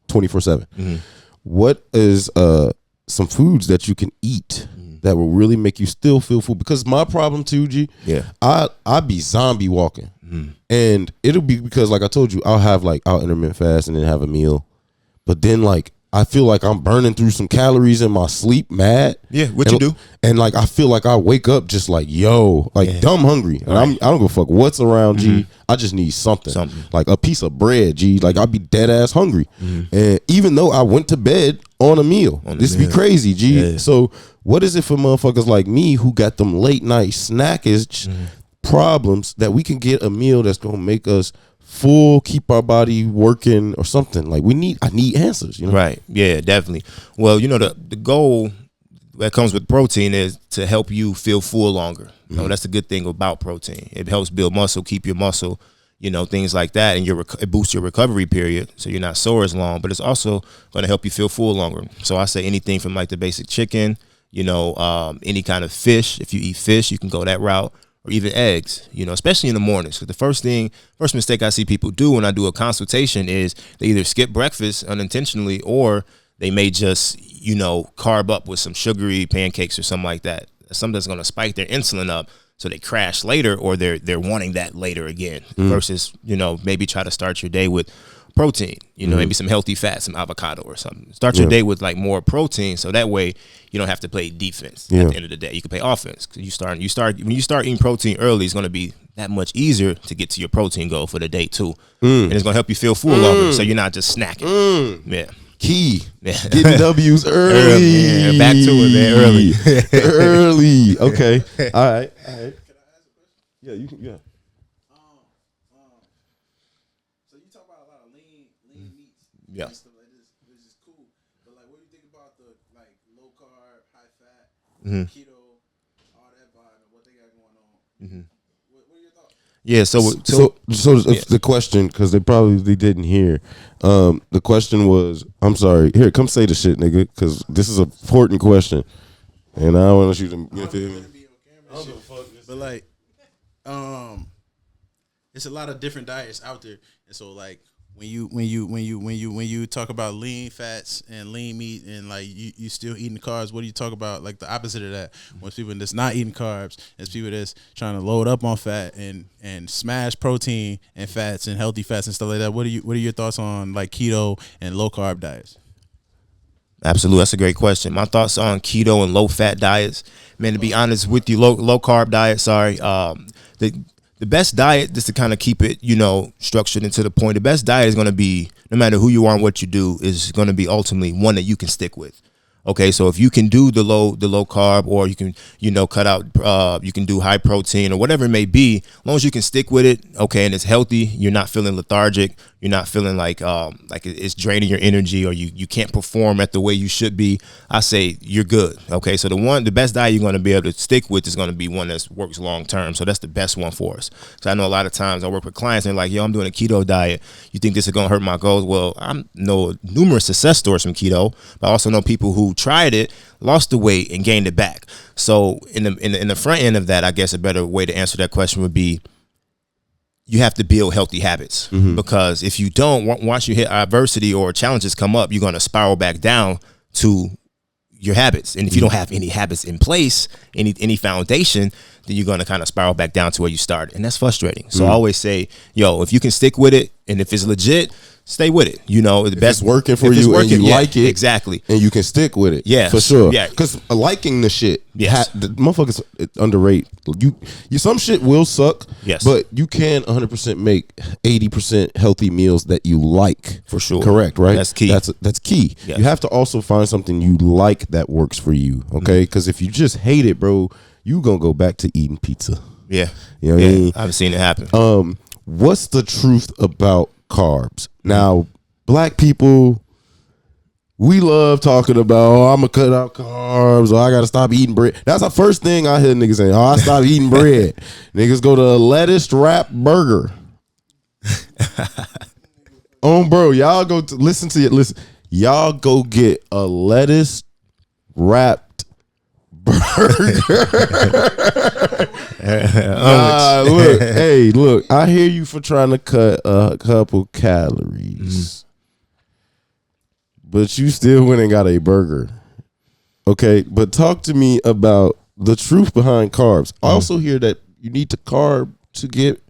24/7? What is some foods that you can eat that will really make you still feel full? Because my problem too, G, I be zombie walking, and it'll be because, like I told you, I'll intermittent fast and then have a meal. But then, like, I feel like I'm burning through some calories in my sleep, mad. Yeah, what you do? And, like, I feel like I wake up just like, yo, like, dumb hungry. And I don't give a fuck what's around, G. I just need something. Like a piece of bread, G. Like, I'll be dead ass hungry. And even though I went to bed on a meal, this be crazy, G. So what is it for motherfuckers like me who got them late night snackage problems that we can get a meal that's going to make us full, keep our body working or something? Like I need answers, you know? Right. Yeah, definitely. Well, you know, the goal that comes with protein is to help you feel full longer. You know, that's the good thing about protein. It helps build muscle, keep your muscle, you know, things like that. And it boosts your recovery period, so you're not sore as long, but it's also going to help you feel full longer. So I say anything from like the basic chicken, you know, any kind of fish. If you eat fish, you can go that route. Or even eggs, you know, especially in the mornings. Because the first mistake I see people do when I do a consultation is they either skip breakfast unintentionally, or they may just, you know, carb up with some sugary pancakes or something like that. Something that's going to spike their insulin up, so they crash later, or they're wanting that later again. Versus, you know, maybe try to start your day with protein, you know, maybe some healthy fat, some avocado or something. Start your day with like more protein, so that way you don't have to play defense at the end of the day. You can play offense. When you start eating protein early, it's going to be that much easier to get to your protein goal for the day too, and it's going to help you feel full longer, so you're not just snacking. Yeah. Key. Getting W's early. Yeah, back to it, man. Early. Early. Okay. All right. Yeah, you can. Yeah. Yeah. And stuff like this, which is cool. But like, what do you think about the like low carb, high fat, keto, all that vibe, and what they got going on? What are your thoughts? Yeah. So the question, because they probably didn't hear. The question was, I'm sorry. Here, come say the shit, nigga, because this is an important question, and I don't want you to feel me. But like, it's a lot of different diets out there, and so like. When you talk about lean fats and lean meat and like you still eating carbs, what do you talk about like the opposite of that? When people that's not eating carbs, it's people that's trying to load up on fat and smash protein and fats and healthy fats and stuff like that. What are your thoughts on like keto and low carb diets? Absolutely, that's a great question. My thoughts on keto and low fat diets, man. To be honest with you, low carb diet. Sorry, the best diet, just to kind of keep it, you know, structured and to the point, the best diet is going to be, no matter who you are and what you do, is going to be ultimately one that you can stick with. Okay, so if you can do the low carb, or you can, cut out, you can do high protein or whatever it may be, as long as you can stick with it, okay, and it's healthy, you're not feeling lethargic, you're not feeling like it's draining your energy, or you can't perform at the way you should be, I say you're good. Okay, so the best diet you're going to be able to stick with is going to be one that works long term. So that's the best one for us. So I know a lot of times I work with clients and they're like, yo, I'm doing a keto diet. You think this is going to hurt my goals? Well, I know numerous success stories from keto, but I also know people who tried it, lost the weight, and gained it back. So in the front end of that, I guess a better way to answer that question would be, you have to build healthy habits, because if you don't, once you hit adversity or challenges come up, you're going to spiral back down to your habits. And if you don't have any habits in place, any foundation, then you're going to kind of spiral back down to where you started. And that's frustrating. So I always say, yo, if you can stick with it, and if it's legit, stay with it. The best working for you, and you like it, exactly, and you can stick with it. Yeah, for sure. Yeah, because liking the shit, yes, the motherfuckers underrate. You some shit will suck. Yes, but you can 100% make 80% healthy meals that you like. For sure, correct, right? That's key. That's key. Yes. You have to also find something you like that works for you. Okay, because if you just hate it, bro, you gonna go back to eating pizza. Yeah, you know what I mean? I've seen it happen. What's the truth about carbs? Now, black people, we love talking about, I'm gonna cut out carbs, or I gotta stop eating bread. That's the first thing I hear niggas saying. I stop eating bread. Niggas go to a lettuce wrap burger. Bro, y'all go to listen. Y'all go get a lettuce wrapped burger. Look, I hear you for trying to cut a couple calories, but you still went and got a burger. Okay, but talk to me about the truth behind carbs. I also hear that you need to carb to get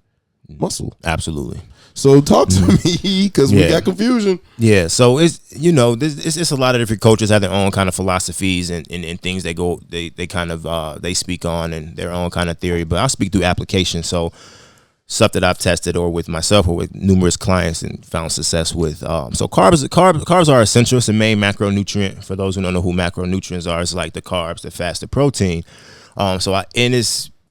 muscle. Absolutely. So talk to me, because we got confusion. Yeah, so it's it's a lot of different coaches have their own kind of philosophies and things they kind of they speak on, and their own kind of theory. But I'll speak through application. So stuff that I've tested, or with myself, or with numerous clients, and found success with. So carbs are essential. It's the main macronutrient. For those who don't know who macronutrients are, it's like the carbs, the fats, the protein.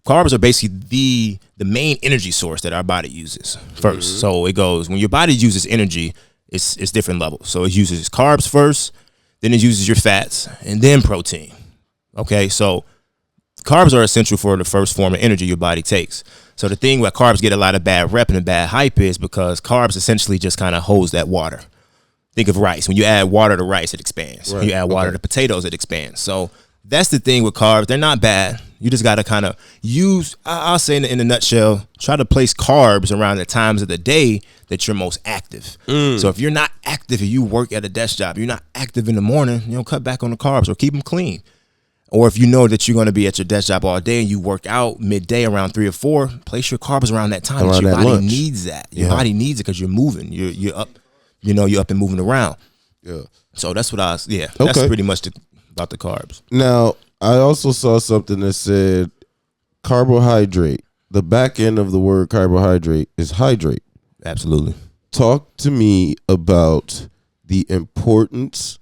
Carbs are basically the main energy source that our body uses first. So it goes, when your body uses energy, it's different levels. So it uses carbs first, then it uses your fats, and then protein. Okay, so carbs are essential for the first form of energy your body takes. So the thing where carbs get a lot of bad rep and bad hype is because carbs essentially just kind of holds that water. Think of rice. When you add water to rice, it expands. Right. When you add water to potatoes, it expands. So that's the thing with carbs. They're not bad. You just got to kind of use, I'll say in a nutshell, try to place carbs around the times of the day that you're most active. So if you're not active and you work at a desk job, you're not active in the morning, cut back on the carbs or keep them clean. Or if you know that you're going to be at your desk job all day and you work out midday around 3 or 4, place your carbs around that time. Your body lunch needs that. Your body needs it because you're moving. You're up, you're up and moving around. Yeah. So that's what that's pretty much about the carbs. Now, I also saw something that said carbohydrate. The back end of the word carbohydrate is hydrate. Absolutely. Talk to me about the importance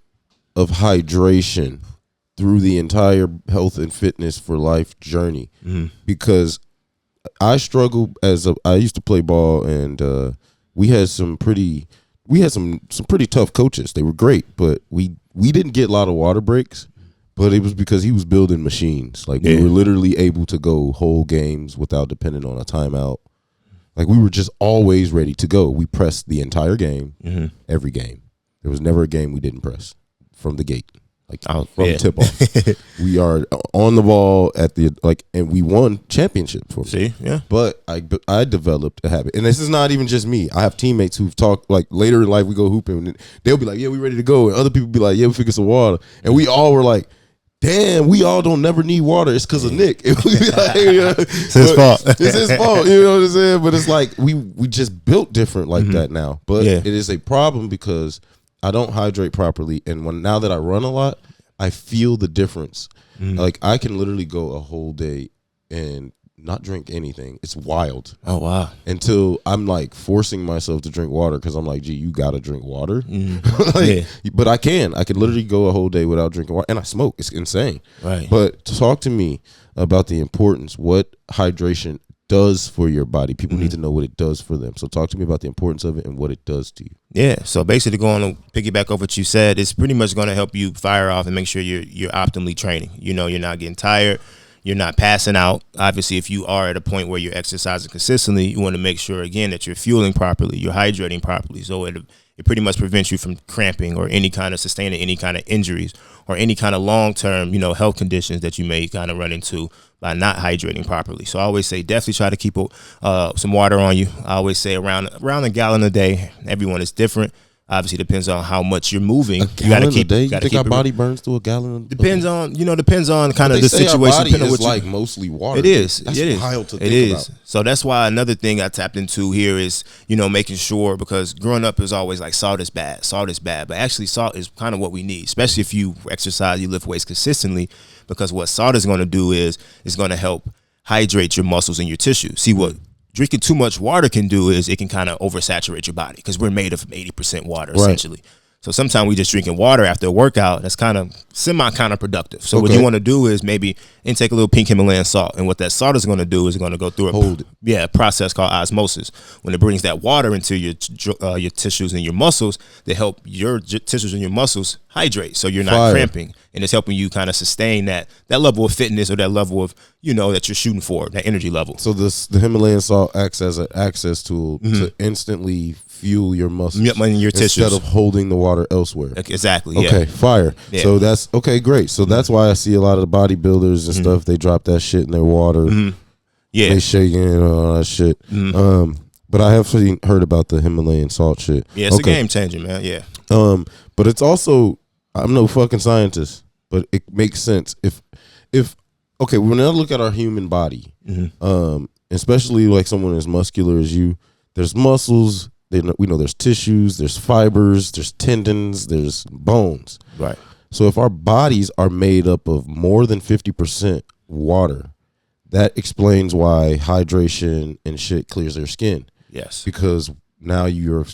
of hydration through the entire health and fitness for life journey. Because I struggle I used to play ball, and we had some pretty tough coaches. They were great, but we didn't get a lot of water breaks. But it was because he was building machines. Like, we were literally able to go whole games without depending on a timeout. Like, we were just always ready to go. We pressed the entire game, every game. There was never a game we didn't press from the gate, like from tip off. We are on the ball and we won championships for me. But I developed a habit, and this is not even just me. I have teammates who've talked, like, later in life we go hooping, and they'll be like, "Yeah, we ready to go," and other people be like, "Yeah, we figure some water," and we all were like, damn, we all don't never need water. It's because of Nick. It's his fault. It's his fault. You know what I'm saying? But it's like we just built different like that now. But it is a problem because I don't hydrate properly, and now that I run a lot, I feel the difference. Like, I can literally go a whole day and not drink anything. It's wild. Oh wow. Until I'm like forcing myself to drink water because I'm like, gee, you gotta drink water. But I can literally go a whole day without drinking water, and I smoke. It's insane. Right. But talk to me about the importance, what hydration does for your body. People need to know what it does for them. So talk to me about the importance of it and what it does to you. Yeah. So basically, going to piggyback off what you said, it's pretty much going to help you fire off and make sure you're optimally training. You know, you're not getting tired. You're not passing out. Obviously, if you are at a point where you're exercising consistently, you want to make sure, again, that you're fueling properly, you're hydrating properly. So it pretty much prevents you from cramping or any kind of sustaining any kind of injuries or any kind of long-term, health conditions that you may kind of run into by not hydrating properly. So I always say definitely try to keep some water on you. I always say around a gallon a day. Everyone is different. Obviously, depends on how much you're moving. You got to keep. You think our body burns through a gallon? Depends on kind of the situation. Our body is like mostly water. It is. That's wild to think about. So that's why another thing I tapped into here is making sure, because growing up is always like salt is bad, but actually salt is kind of what we need, especially if you exercise, you lift weights consistently, because what salt is going to do is going to help hydrate your muscles and your tissue. See, what drinking too much water can do is it can kind of oversaturate your body, because we're made of 80% water, essentially. So sometimes we just drinking water after a workout. That's kind of counterproductive. So what you want to do is maybe intake a little pink Himalayan salt. And what that salt is going to do is going to go through a process called osmosis. When it brings that water into your tissues and your muscles, they help your tissues and your muscles hydrate, so you're not cramping. And it's helping you kind of sustain that level of fitness, or that level of, that you're shooting for, that energy level. So the Himalayan salt acts as an access tool to instantly fuel your muscles and your tissues instead of holding the water elsewhere. Exactly. Okay, fire. Yeah. So that's okay, great. So that's why I see a lot of the bodybuilders and stuff. They drop that shit in their water. Yeah, they shaking and all that shit. But I have heard about the Himalayan salt shit. Yeah, it's a game changer, man. Yeah. But it's also, I'm no fucking scientist, but it makes sense if when I look at our human body, especially like someone as muscular as you, there's muscles. We know there's tissues, there's fibers, there's tendons, there's bones. Right. So if our bodies are made up of more than 50% water, that explains why hydration and shit clears their skin. Yes. Because now you're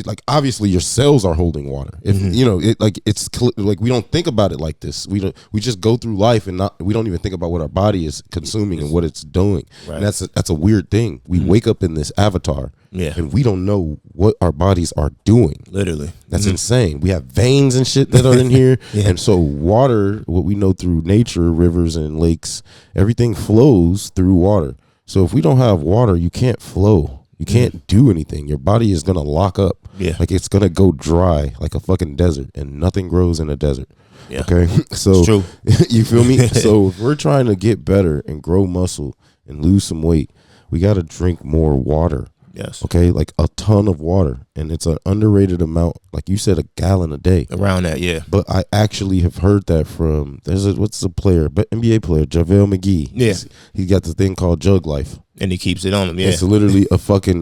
like, obviously your cells are holding water. If we don't think about it like this. We just go through life and we don't even think about what our body is consuming and what it's doing. Right. And that's a weird thing. We wake up in this avatar, and we don't know what our bodies are doing. Literally, that's insane. We have veins and shit that are in here, and so water, what we know through nature, rivers and lakes, everything flows through water. So if we don't have water, you can't flow. You can't do anything. Your body is going to lock up. Yeah. Like it's going to go dry like a fucking desert, and nothing grows in a desert. Yeah. Okay. So true. You feel me? So if we're trying to get better and grow muscle and lose some weight, we got to drink more water. Yes. Okay. Like a ton of water. And it's an underrated amount. Like you said, a gallon a day. Around that. Yeah. But I actually have heard that from, what's the player, but NBA player, JaVale McGee. Yeah. He got the thing called Jug Life. And he keeps it on him. Yeah. It's literally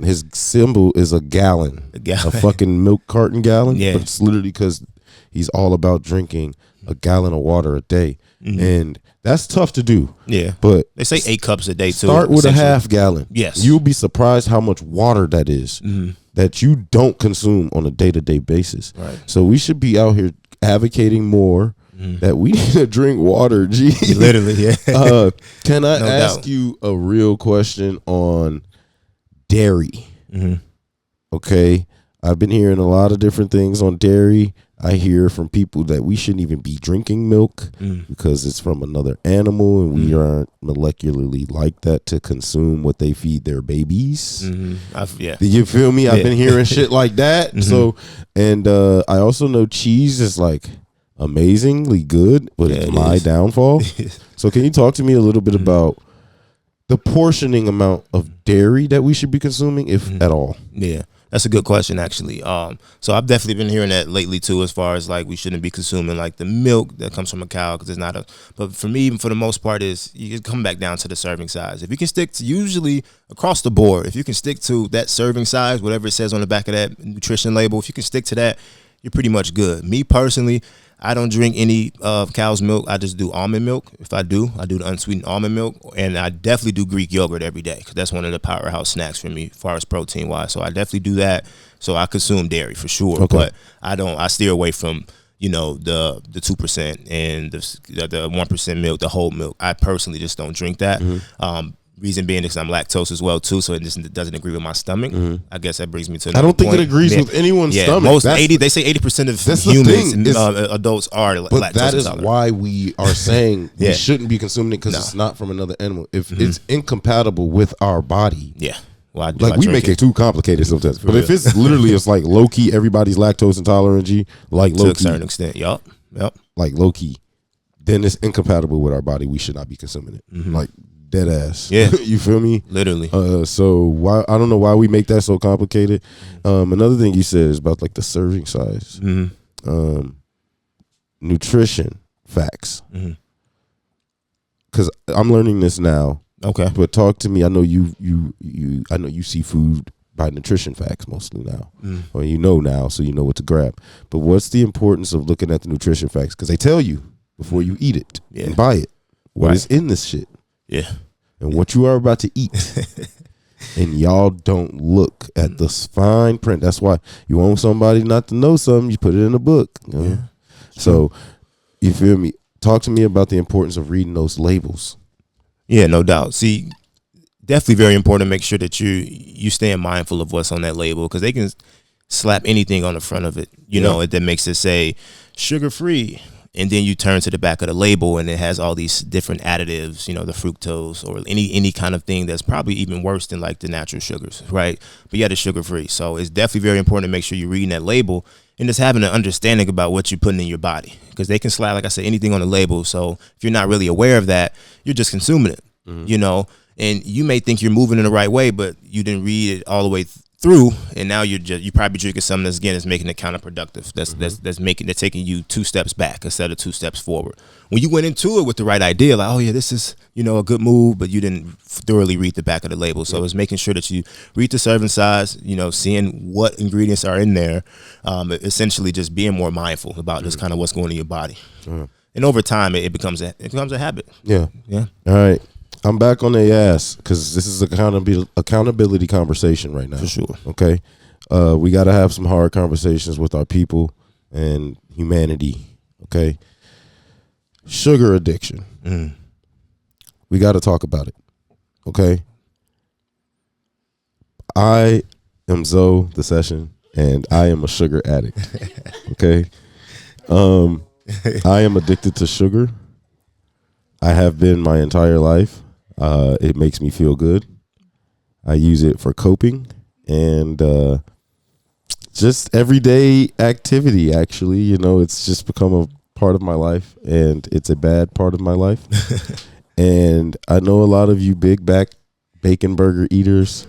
his symbol is a gallon. A fucking milk carton gallon. Yeah. But it's literally because he's all about drinking a gallon of water a day. And that's tough to do. Yeah. But they say 8 cups a day too. Start with a half gallon. Yes. You'll be surprised how much water that is that you don't consume on a day-to-day basis. Right. So we should be out here advocating more that we need to drink water. Gee. Literally, yeah. Can I ask you a real question on dairy? Okay. I've been hearing a lot of different things on dairy. I hear from people that we shouldn't even be drinking milk because it's from another animal, and we aren't molecularly like that to consume what they feed their babies. Yeah. Do you feel me? I've been hearing shit like that. So, and I also know cheese is like amazingly good, but it's my downfall. So can you talk to me a little bit about the portioning amount of dairy that we should be consuming, if at all? Yeah. That's a good question, actually. So I've definitely been hearing that lately too, as far as like we shouldn't be consuming like the milk that comes from a cow, because it's not a. But for me, even for the most part, is you can come back down to the serving size. If you can stick to, usually across the board, if you can stick to that serving size, whatever it says on the back of that nutrition label, if you can stick to that, you're pretty much good. Me personally, I don't drink any cow's milk. I just do almond milk. If I do the unsweetened almond milk, and I definitely do Greek yogurt every day because that's one of the powerhouse snacks for me, as far as protein wise. So I definitely do that. So I consume dairy for sure, but I steer away from the 2% and the 1% milk, the whole milk. I personally just don't drink that. Reason being is I'm lactose as well too, so it just doesn't agree with my stomach. I guess that brings me to. I don't think it agrees with anyone's stomach. They say 80% of humans, adults are lactose but that is intolerant. why we are saying we shouldn't be consuming it because it's not from another animal. If it's incompatible with our body, well, we make it too complicated sometimes. But if it's literally, it's like low key, everybody's lactose intolerant, like low key, to a certain extent, yep, like low key, then it's incompatible with our body. We should not be consuming it, like dead ass. Yeah, you feel me? Literally. So why I don't know why we make that so complicated. Another thing you said is about like the serving size, nutrition facts, because I'm learning this now. Okay, but talk to me. I know I know you see food by nutrition facts mostly now, or now, so you know what to grab. But what's the importance of looking at the nutrition facts? Because they tell you before you eat it and buy it what is in this shit, and what you are about to eat. And y'all don't look at the fine print. That's why you want somebody not to know something. You put it in a book. So you feel me? Talk to me about the importance of reading those labels. Yeah, no doubt. See, definitely very important to make sure that you staying mindful of what's on that label, because they can slap anything on the front of it, that makes it say sugar free, and then you turn to the back of the label and it has all these different additives, the fructose or any kind of thing that's probably even worse than like the natural sugars, right? But yet it's sugar free. So it's definitely very important to make sure you're reading that label and just having an understanding about what you're putting in your body, because they can slap, like I said, anything on the label. So if you're not really aware of that, you're just consuming it, and you may think you're moving in the right way, but you didn't read it all the way through, and now you're probably drinking something that's making it counterproductive. That's taking you 2 steps back instead of 2 steps forward. When you went into it with the right idea, like, oh yeah, this is a good move, but you didn't thoroughly read the back of the label. So it's making sure that you read the serving size, seeing what ingredients are in there, essentially just being more mindful about just kind of what's going in your body. And over time, it becomes a habit. Yeah. All right. I'm back on their ass because this is accountability conversation right now. For sure. Okay. We got to have some hard conversations with our people and humanity. Okay. Sugar addiction. We got to talk about it. Okay. I am Zoe, the session, and I am a sugar addict. Okay. I am addicted to sugar. I have been my entire life. It makes me feel good. I use it for coping and just everyday activity, actually. It's just become a part of my life, and it's a bad part of my life. And I know a lot of you big back bacon burger eaters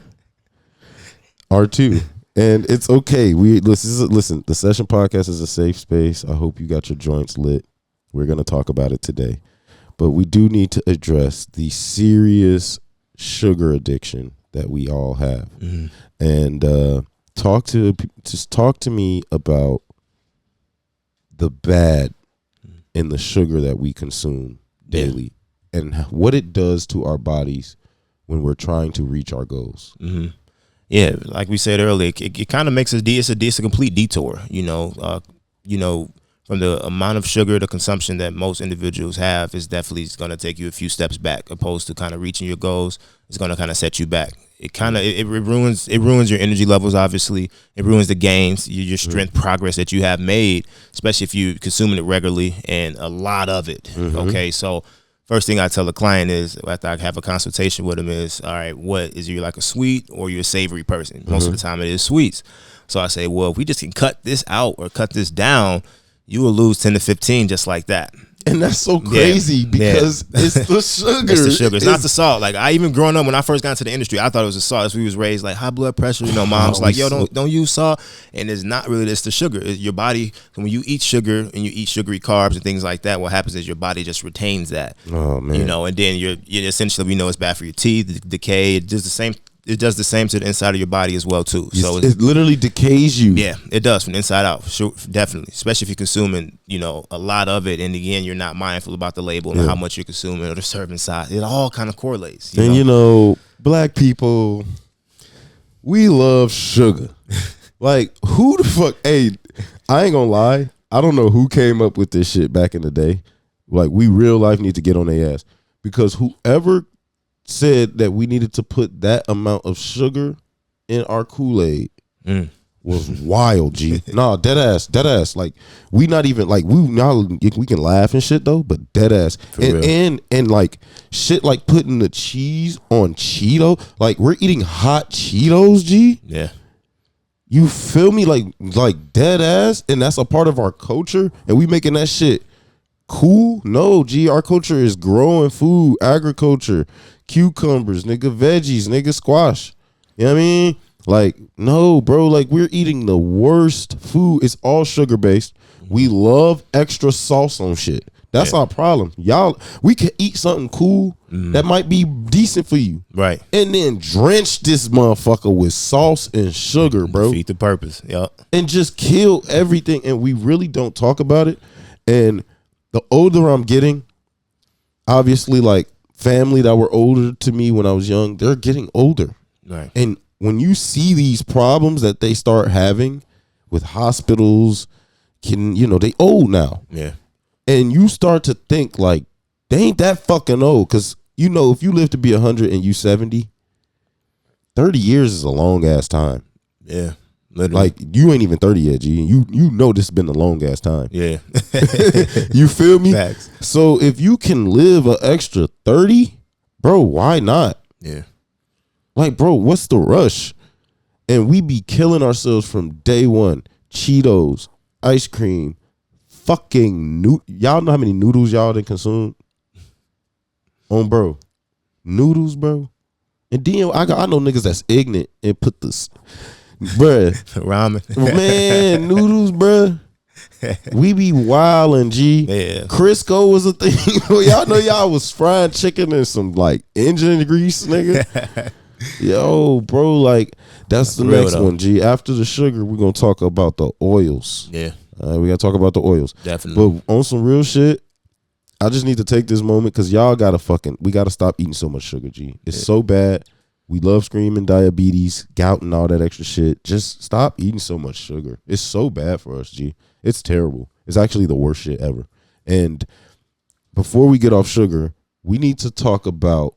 are too. And it's okay. Listen, the Session Podcast is a safe space. I hope you got your joints lit. We're going to talk about it today. But we do need to address the serious sugar addiction that we all have. And talk to me about the bad in the sugar that we consume daily and what it does to our bodies when we're trying to reach our goals. Yeah, like we said earlier, it kind of makes it's a complete detour, from the amount of sugar, the consumption that most individuals have is definitely going to take you a few steps back, opposed to kind of reaching your goals. It's going to kind of set you back. It ruins your energy levels. Obviously, it ruins the gains, your strength progress that you have made, especially if you're consuming it regularly and a lot of it. Okay, so first thing I tell a client is, after I have a consultation with them, is, all right, what is you like a sweet or you're a savory person? Most of the time it is sweets. So I say, well, if we just can cut this out or cut this down, you will lose 10 to 15 just like that. And that's so crazy because it's the sugar. It's the sugar. It's not the salt. Like, I even growing up, when I first got into the industry, I thought it was the salt. As we was raised, like, high blood pressure. Mom's like, yo, don't use salt. And it's not really. It's the sugar. It's your body. When you eat sugar and you eat sugary carbs and things like that, what happens is your body just retains that. Oh man. And then you're essentially, we know it's bad for your teeth, decay. It's just the same it does the same to the inside of your body as well too. So it literally decays you. Yeah, it does from the inside out. Sure, definitely. Especially if you're consuming, a lot of it, and again, you're not mindful about the label and how much you're consuming or the serving size. It all kind of correlates. Black people, we love sugar. Like, who the fuck? Hey, I ain't gonna lie. I don't know who came up with this shit back in the day. Like, we real life need to get on their ass, because whoever said that we needed to put that amount of sugar in our Kool-Aid was wild, G. Nah, dead ass. Like, we not even like we can laugh and shit though, but dead ass. And like shit like putting the cheese on Cheeto. Like, we're eating hot Cheetos, G. Yeah. You feel me? Like dead ass, and that's a part of our culture, and we making that shit cool? No, G, our culture is growing food, agriculture, cucumbers, nigga, veggies, nigga, squash. You know what I mean? Like, no, bro, like, we're eating the worst food. It's all sugar based. We love extra sauce on shit. That's our problem. Y'all, we can eat something cool that might be decent for you. Right. And then drench this motherfucker with sauce and sugar, bro. Defeat the purpose. Yep. And just kill everything. And we really don't talk about it. And the older I'm getting, obviously, like, family that were older to me when I was young, they're getting older. Right. And when you see these problems that they start having with hospitals, they old now. Yeah. And you start to think, like, they ain't that fucking old. Because, if you live to be 100 and you 70, 30 years is a long ass time. Yeah. Literally. Like, you ain't even 30 yet, G. You know this has been a long ass time. Yeah. You feel me? Facts. So if you can live an extra 30, bro, why not? Yeah. Like, bro, what's the rush? And we be killing ourselves from day one. Cheetos, ice cream, fucking y'all know how many noodles y'all done consumed? Bro. Noodles, bro. And then I know niggas that's ignorant and put this, bruh. Ramen. Man, noodles, bruh. We be wildin', G. Yeah. Crisco was a thing. Y'all know y'all was frying chicken and some, like, engine grease, nigga. Yo, bro, like, that's the next one, G. After the sugar, we're going to talk about the oils. Yeah. We got to talk about the oils. Definitely. But on some real shit, I just need to take this moment because y'all got to we got to stop eating so much sugar, G. It's so bad. We love screaming diabetes, gout, and all that extra shit. Just stop eating so much sugar. It's so bad for us, G. It's terrible. It's actually the worst shit ever. And before we get off sugar, we need to talk about,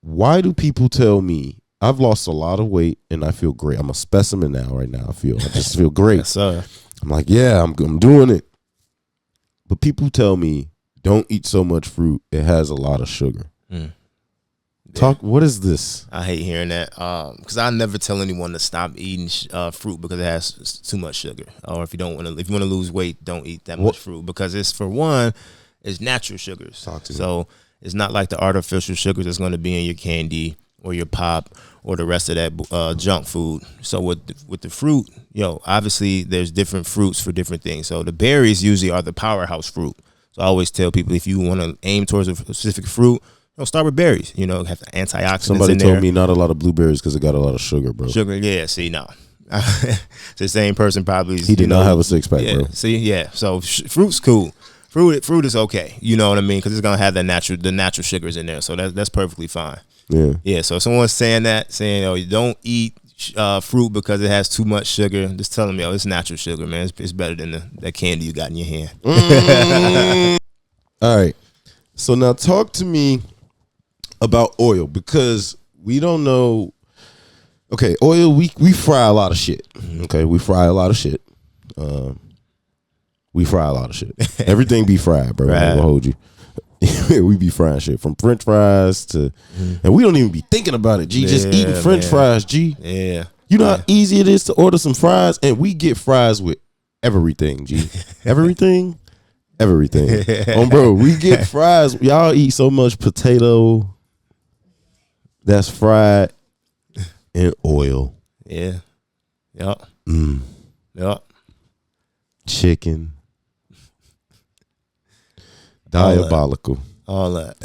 why do people tell me I've lost a lot of weight and I feel great? I'm a specimen now, right now. I just feel great. Yes, sir. I'm like, yeah, I'm doing it. But people tell me, don't eat so much fruit. It has a lot of sugar. What is this? I hate hearing that because I never tell anyone to stop eating fruit because it has too much sugar. Or if you want to lose weight, don't eat that much fruit, because it's natural sugars. So it's not like the artificial sugars that's going to be in your candy or your pop or the rest of that junk food. So with the fruit, obviously there's different fruits for different things. So the berries usually are the powerhouse fruit. So I always tell people, if you want to aim towards a specific fruit, start with berries. Have the antioxidants. Somebody in told there. me not a lot of blueberries because it got a lot of sugar, bro. Sugar, yeah. See, no. The same person probably. He did not have a six pack, yeah, bro. See, yeah. So fruit's cool. Fruit is okay. You know what I mean? Because it's gonna have the natural sugars in there. So that's perfectly fine. Yeah. Yeah. So if someone's saying you don't eat fruit because it has too much sugar, just tell them, it's natural sugar, man. It's better than that candy you got in your hand. All right. So now talk to me about oil, because we don't know. Okay, oil, we fry a lot of shit. Okay, we fry a lot of shit. Everything be fried, bro. Right. I'm gonna hold you. We be frying shit from French fries to, and we don't even be thinking about it, G. Just eating French fries, G. Yeah. You know how easy it is to order some fries, and we get fries with everything, G. Everything. Bro, we get fries. Y'all eat so much potato that's fried in oil. Yeah. Yup. Yup. Chicken. Diabolical. All that.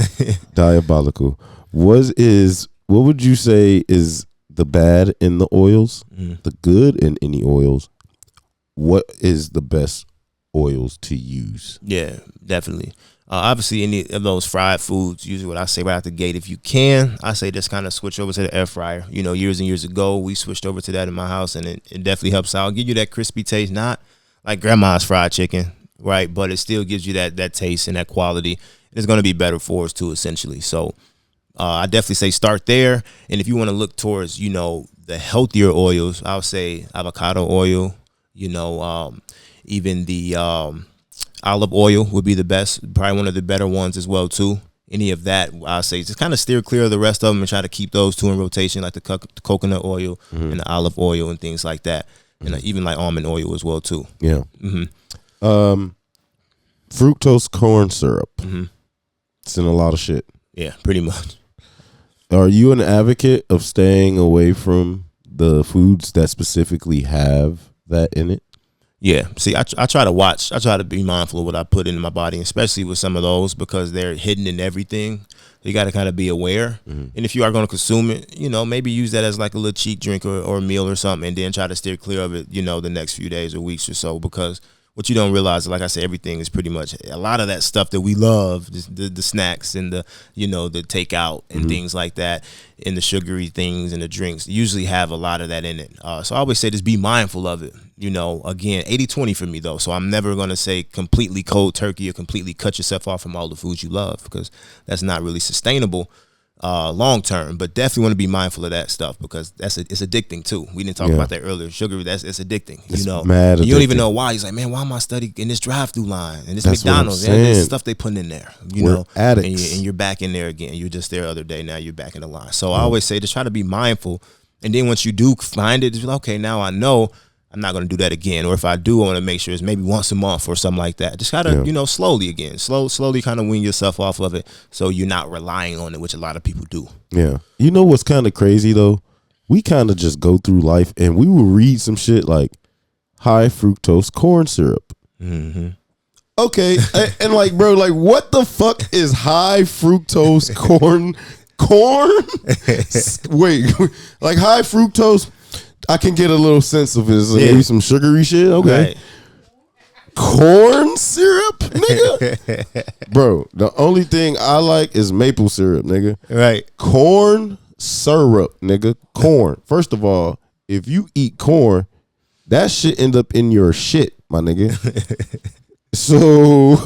Diabolical. What is what would you say is the bad in the oils, the good in any oils? What is the best oils to use? Yeah, definitely. Obviously, any of those fried foods, usually what I say right out the gate, if you can, I say just kind of switch over to the air fryer. You know, years and years ago, we switched over to that in my house, and it definitely helps out. Give you that crispy taste, not like grandma's fried chicken, right? But it still gives you that taste and that quality. It's going to be better for us too, essentially. So I definitely say start there. And if you want to look towards, you know, the healthier oils, I would say avocado oil, you know, even the olive oil would be the best, probably one of the better ones as well too. Any of that, I'll say just kind of steer clear of the rest of them and try to keep those two in rotation, like the coconut oil and the olive oil and things like that, and even like almond oil as well too. Yeah. Fructose corn syrup. It's in a lot of shit. Yeah, pretty much. Are you an advocate of staying away from the foods that specifically have that in it? Yeah. See, I try to watch. I try to be mindful of what I put into my body, especially with some of those because they're hidden in everything. You got to kind of be aware. And if you are going to consume it, you know, maybe use that as like a little cheap drink or a meal or something, and then try to steer clear of it, you know, the next few days or weeks or so, because what you don't realize, like I said, everything is pretty much a lot of that stuff that we love, the snacks and the, you know, the takeout and things like that, and the sugary things and the drinks usually have a lot of that in it. So I always say just be mindful of it. You know, again, 80-20 for me though. So I'm never going to say completely cold turkey or completely cut yourself off from all the foods you love, because that's not really sustainable long term. But definitely want to be mindful of that stuff because it's addicting too. We didn't talk about that earlier. Sugar, it's addicting. It's you know, mad you don't even addicting. know why. He's like, man, why am I studying in this drive-through line and this That's what I'm McDonald's? And saying. this stuff they putting in there. You We're know, addicts. and you're back in there again. You were just there the other day. Now you're back in the line. So I always say just try to be mindful. And then once you do find it, it's like, okay, now I know I'm not going to do that again. Or if I do, I want to make sure it's maybe once a month or something like that. Just gotta, you know, slowly again, slowly kind of wean yourself off of it so you're not relying on it, which a lot of people do. Yeah. You know what's kind of crazy though? We kind of just go through life and we will read some shit like high fructose corn syrup. Okay. and like, bro, like what the fuck is high fructose corn? Wait, like high fructose, I can get a little sense of it. It's maybe some sugary shit. Okay. Right. Corn syrup, nigga? Bro, the only thing I like is maple syrup, nigga. Right. Corn syrup, nigga. Corn. First of all, if you eat corn, that shit end up in your shit, my nigga. So,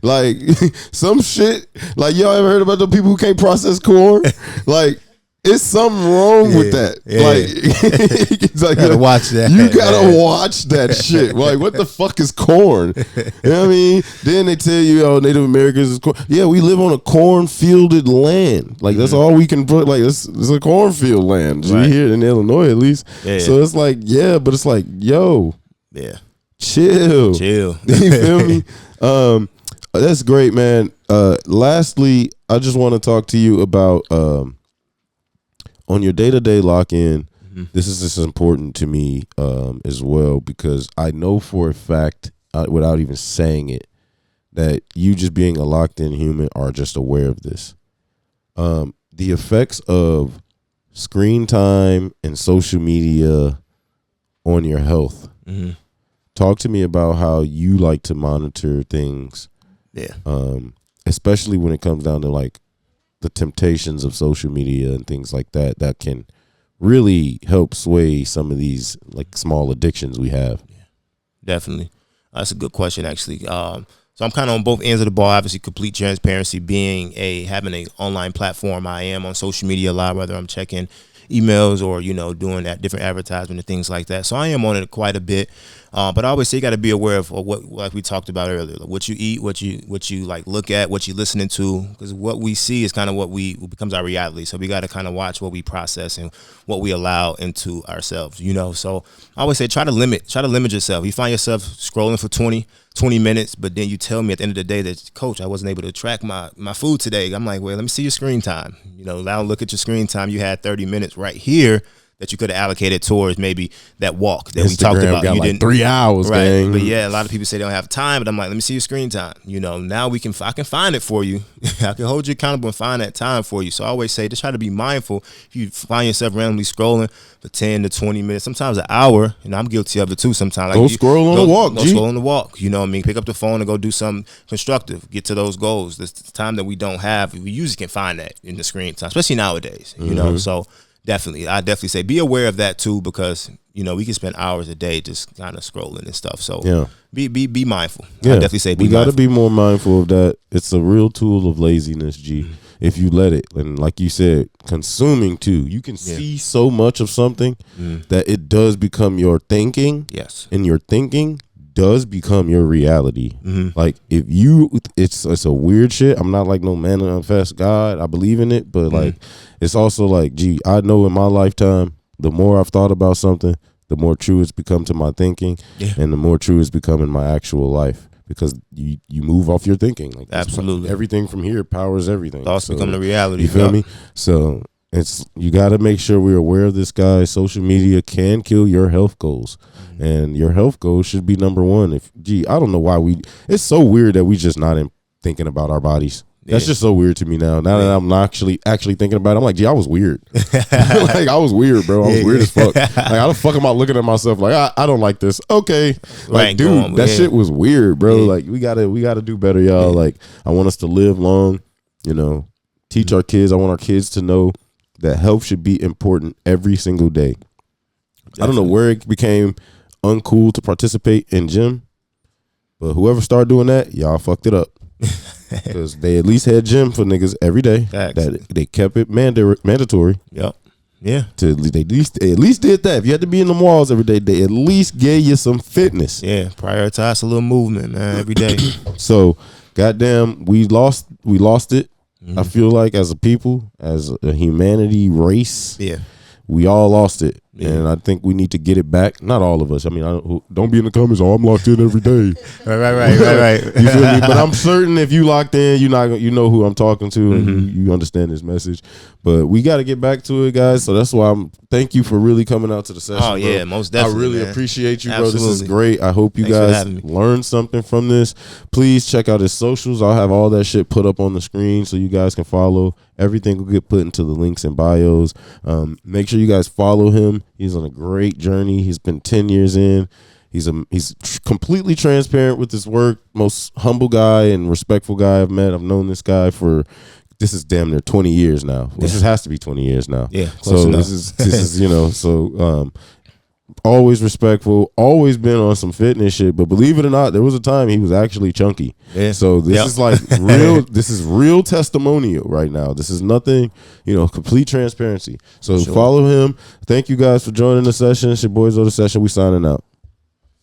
like, some shit, like, y'all ever heard about the people who can't process corn? Like, it's something wrong with that. Like, it's like, Gotta watch that. You gotta watch that shit. Like, what the fuck is corn? You know what I mean? Then they tell you, oh, Native Americans is corn. Yeah, we live on a corn-fielded land. Like, that's all we can put. Like, it's a cornfield land. Right. You hear it in Illinois, at least. Yeah. So it's like, yeah, but it's like, yo, chill. Chill. You feel me? That's great, man. Lastly, I just want to talk to you about on your day-to-day lock-in. This is just important to me as well, because I know for a fact, without even saying it, that you just being a locked-in human are just aware of this. The effects of screen time and social media on your health. Talk to me about how you like to monitor things. Yeah. Especially when it comes down to like the temptations of social media and things like that, that can really help sway some of these like small addictions we have. Yeah, definitely. That's a good question, actually. So I'm kind of on both ends of the ball. Obviously, complete transparency. Having an online platform, I am on social media a lot, whether I'm checking emails or, you know, doing that different advertisement and things like that. So I am on it quite a bit. But I always say you got to be aware of what, like we talked about earlier, like what you eat, what you like look at, what you're listening to, because what we see is kind of what becomes our reality. So we got to kind of watch what we process and what we allow into ourselves, you know. So I always say try to limit yourself. You find yourself scrolling for 20 minutes, but then you tell me at the end of the day that, Coach, I wasn't able to track my food today. I'm like, well, let me see your screen time. You know, now look at your screen time. You had 30 minutes right here. that you could have allocated towards maybe that walk that we Instagram talked about. got You like didn't 3 hours, right. gang. But yeah, a lot of people say they don't have time, but I'm like, let me see your screen time. You know, now I can find it for you. I can hold you accountable and find that time for you. So I always say, just try to be mindful. If you find yourself randomly scrolling for 10 to 20 minutes, sometimes an hour, and I'm guilty of it too sometimes. Go scroll on the walk, Go G. scroll on the walk. You know what I mean? Pick up the phone and go do something constructive. Get to those goals. This time that we don't have, we usually can find that in the screen time, especially nowadays. You know, so definitely, I definitely say be aware of that too, because you know we can spend hours a day just kind of scrolling and stuff. So Yeah. be mindful. Yeah, I definitely say we got to be more mindful of that. It's a real tool of laziness, G. If you let it, and like you said, consuming too. You can see so much of something that it does become your thinking. Yes. And your thinking does become your reality. Like if you, it's a weird shit. I'm not like no manifest God. I believe in it, but like it's also like, gee, I know in my lifetime, the more I've thought about something, the more true it's become to my thinking, and the more true it's become in my actual life. Because you move off your thinking. Like Absolutely. everything from here powers everything. Thoughts become the reality. You feel me? So you got to make sure we're aware of this, guys. Social media can kill your health goals, and your health goals should be number one. I don't know why it's so weird that we just not thinking about our bodies. That's just so weird to me now. Now that I'm not actually thinking about it, I'm like, gee, I was weird. Like I was weird, bro. I was weird as fuck. Like how the fuck am I looking at myself like I don't like this? Okay, like dude, that shit was weird, bro. Like we gotta do better, y'all. Like I want us to live long. You know, teach our kids. I want our kids to know that health should be important every single day. I don't know where it became uncool to participate in gym, but whoever started doing that, y'all fucked it up. Because they at least had gym for niggas every day. That they kept it mandatory. Yep. Yeah. They at least did that. If you had to be in the walls every day, they at least gave you some fitness. Yeah. Prioritize a little movement, man, every day. So, goddamn, we lost it. I feel like as a people, as a humanity race, we all lost it. And I think we need to get it back. Not all of us. I mean, don't be in the comments. Oh, I'm locked in every day. Right. You feel me? But I'm certain if you locked in, you know who I'm talking to, and you understand this message. But we got to get back to it, guys. So that's why thank you for really coming out to the session. Oh yeah, bro. most definitely. I really man. appreciate you, Absolutely. bro. This is great. I hope you Thanks for guys having me. learned something from this. Please check out his socials. I'll have all that shit put up on the screen so you guys can follow. Everything will get put into the links and bios. Make sure you guys follow him. He's on a great journey. He's been 10 years in. He's completely transparent with his work. Most humble guy and respectful guy I've met. I've known this guy for this is damn near 20 years now. This has to be 20 years now. Yeah. So this is you know, so always respectful, always been on some fitness shit. But believe it or not, there was a time he was actually chunky. Yeah. So this is like real. This is real testimonial right now. This is nothing, complete transparency. So follow him. Thank you guys for joining the session. It's your boys of the session. We signing out.